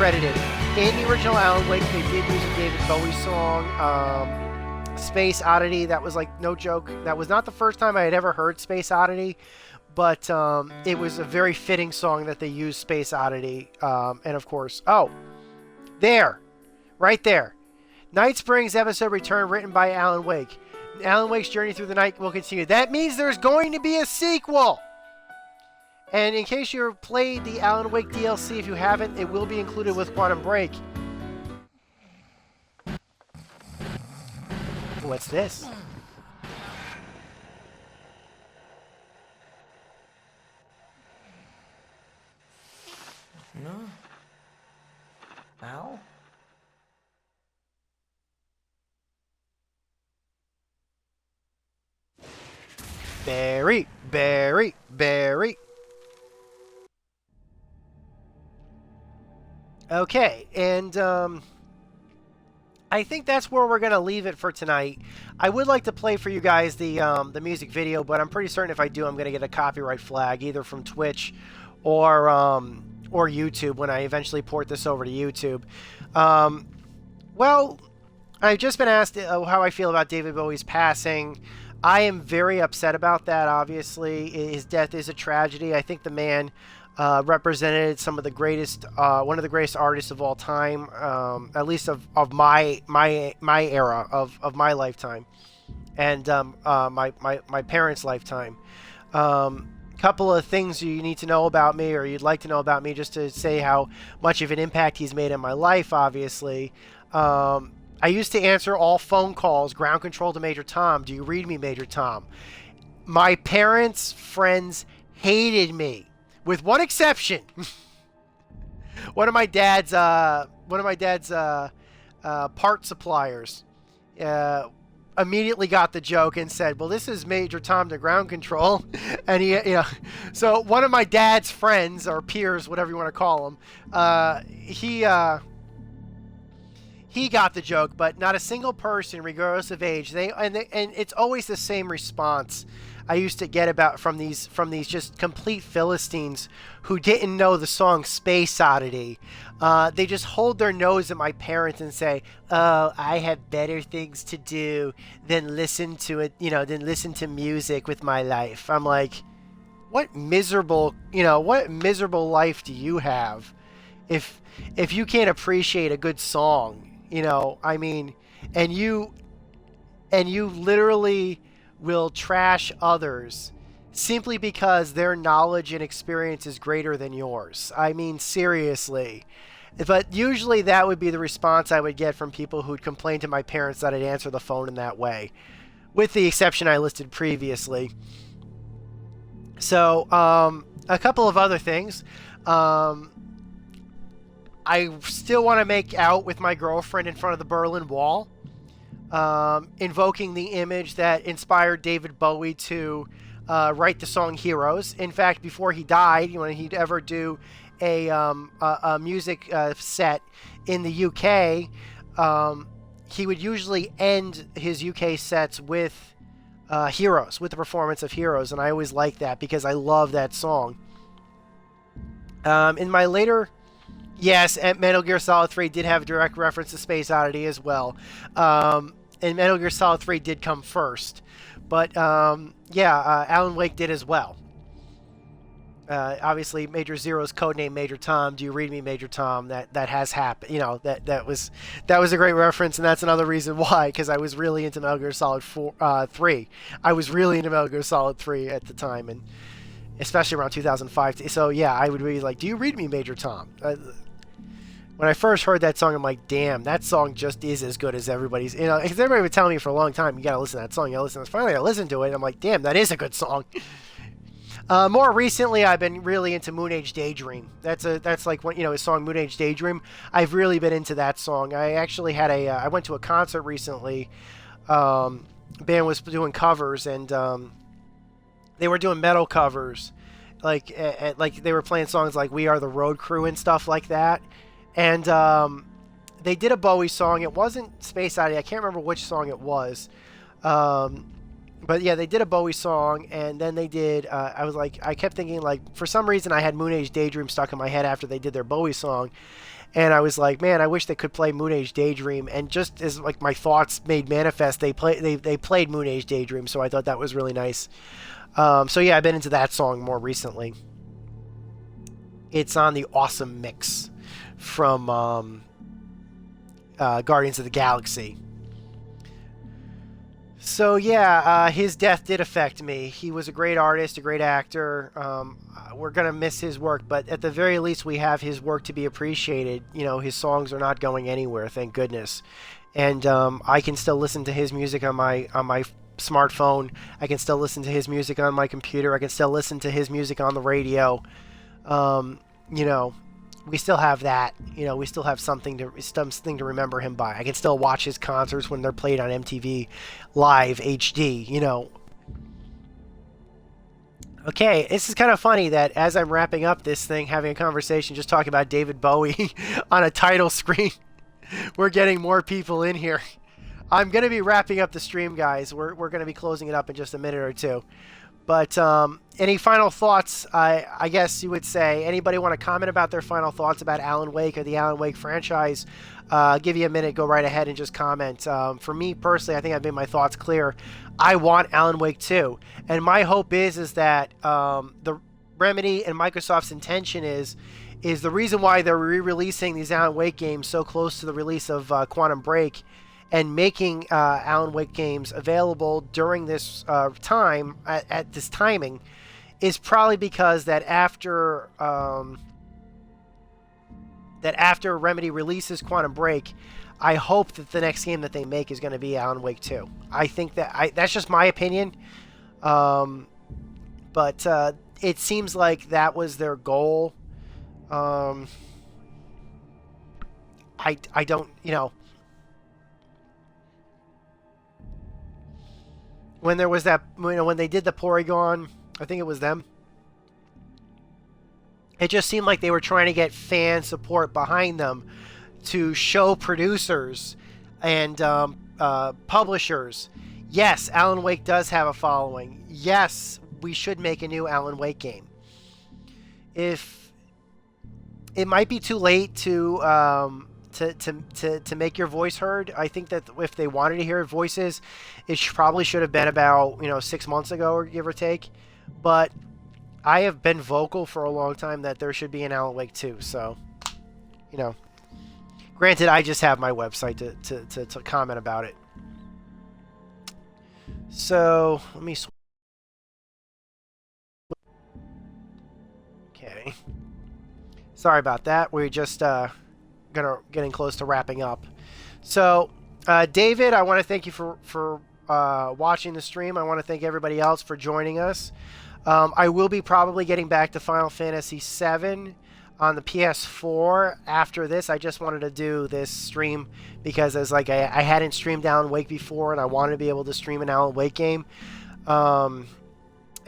credited. In the original Alan Wake, they did use a David Bowie song, Space Oddity. That was like, no joke. That was not the first time I had ever heard Space Oddity, but it was a very fitting song that they used Space Oddity. And of course, oh, there, right there. Night Springs episode return, written by Alan Wake. Alan Wake's journey through the night will continue. That means there's going to be a sequel. And in case you've played the Alan Wake DLC, if you haven't, it will be included with Quantum Break. What's this? Barry, Barry, Barry. Okay, and I think that's where we're gonna leave it for tonight. I would like to play for you guys the music video, but I'm pretty certain if I do, I'm gonna get a copyright flag either from Twitch or YouTube when I eventually port this over to YouTube. Well, I've just been asked how I feel about David Bowie's passing. I am very upset about that. Obviously, his death is a tragedy. I think the man represented some of the greatest, one of the greatest artists of all time, at least of my era of my lifetime, and my parents' lifetime. Couple of things you need to know about me, or you'd like to know about me, just to say how much of an impact he's made in my life. Obviously, I used to answer all phone calls, ground control to Major Tom. Do you read me, Major Tom? My parents' friends hated me, with one exception. one of my dad's part suppliers immediately got the joke and said, "Well, this is Major Tom to ground control," and so one of my dad's friends or peers, whatever you want to call him, he got the joke, but not a single person, regardless of age. And it's always the same response I used to get from these just complete Philistines who didn't know the song Space Oddity. They just hold their nose at my parents and say, "Oh, I have better things to do than listen to it, than listen to music with my life." I'm like, what miserable life do you have if you can't appreciate a good song? I mean, and you literally will trash others simply because their knowledge and experience is greater than yours. I mean, seriously. But usually that would be the response I would get from people who'd complain to my parents that I'd answer the phone in that way, with the exception I listed previously. So, a couple of other things. I still want to make out with my girlfriend in front of the Berlin Wall, invoking the image that inspired David Bowie to write the song Heroes. In fact, before he died, when he'd ever do a music set in the UK, he would usually end his UK sets with Heroes, with the performance of Heroes, and I always liked that because I love that song. In my later... Yes, and Metal Gear Solid 3 did have a direct reference to Space Oddity as well. And Metal Gear Solid 3 did come first. But, Alan Wake did as well. Obviously, Major Zero's codename Major Tom. Do you read me, Major Tom? That has happened. That was a great reference, and that's another reason why, because I was really into Metal Gear Solid 3. I was really into Metal Gear Solid 3 at the time, and especially around 2005. So, yeah, I would be like, "Do you read me, Major Tom?" When I first heard that song, I'm like, damn, that song just is as good as everybody's. Because everybody would tell me for a long time, you gotta listen to that song. You gotta listen. Finally, I listened to it, and I'm like, damn, that is a good song. More recently, I've been really into Moon Age Daydream. That's like his song Moon Age Daydream. I've really been into that song. I actually had I went to a concert recently. Band was doing covers, and they were doing metal covers, like they were playing songs like "We Are the Road Crew" and stuff like that. And they did a Bowie song. It wasn't Space Oddity. I can't remember which song it was. But yeah, they did a Bowie song, and then they did... I kept thinking, for some reason I had Moon Age Daydream stuck in my head after they did their Bowie song. And I was like, man, I wish they could play Moon Age Daydream. And just as my thoughts made manifest, they played Moon Age Daydream, so I thought that was really nice. So yeah, I've been into that song more recently. It's on the Awesome Mix from Guardians of the Galaxy. So yeah, his death did affect me. He was a great artist, a great actor. We're gonna miss his work, but at the very least, we have his work to be appreciated. His songs are not going anywhere, thank goodness. And I can still listen to his music on my smartphone. I can still listen to his music on my computer. I can still listen to his music on the radio. We still have that. We still have something to remember him by. I can still watch his concerts when they're played on MTV Live HD. Okay, this is kind of funny that as I'm wrapping up this thing, having a conversation, just talking about David Bowie on a title screen, we're getting more people in here. I'm going to be wrapping up the stream, guys. We're going to be closing it up in just a minute or two. But any final thoughts, I guess you would say? Anybody want to comment about their final thoughts about Alan Wake or the Alan Wake franchise? I'll give you a minute. Go right ahead and just comment. For me personally, I think I've made my thoughts clear. I want Alan Wake 2. And my hope is that the Remedy and Microsoft's intention is the reason why they're re-releasing these Alan Wake games so close to the release of Quantum Break and making Alan Wake games available during this time, at this timing, is probably because that after Remedy releases Quantum Break, I hope that the next game that they make is going to be Alan Wake 2. I think that's just my opinion, but it seems like that was their goal. I don't, when there was that, when they did the Porygon, I think it was them. It just seemed like they were trying to get fan support behind them to show producers and publishers, yes, Alan Wake does have a following. Yes, we should make a new Alan Wake game. If it might be too late to make your voice heard, I think that if they wanted to hear voices, it probably should have been about 6 months ago, or give or take. But I have been vocal for a long time that there should be an Alan Wake 2. So, granted, I just have my website to comment about it. So let me. Okay. Sorry about that. We're just getting close to wrapping up. So, David, I want to thank you for watching the stream. I want to thank everybody else for joining us. I will be probably getting back to Final Fantasy VII on the PS4 after this. I just wanted to do this stream because I hadn't streamed Alan Wake before, and I wanted to be able to stream an Alan Wake game and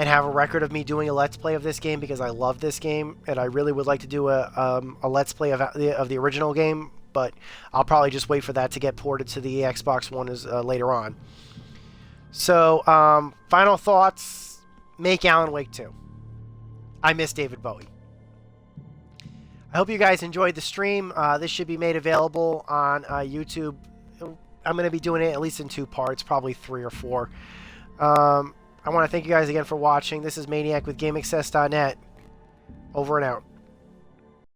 have a record of me doing a Let's Play of this game, because I love this game, and I really would like to do a Let's Play of the original game, but I'll probably just wait for that to get ported to the Xbox One later on. So, final thoughts, make Alan Wake 2. I miss David Bowie. I hope you guys enjoyed the stream. This should be made available on YouTube. I'm going to be doing it at least in 2 parts, probably 3 or 4. I want to thank you guys again for watching. This is Maniac with GameAccess.net. Over and out.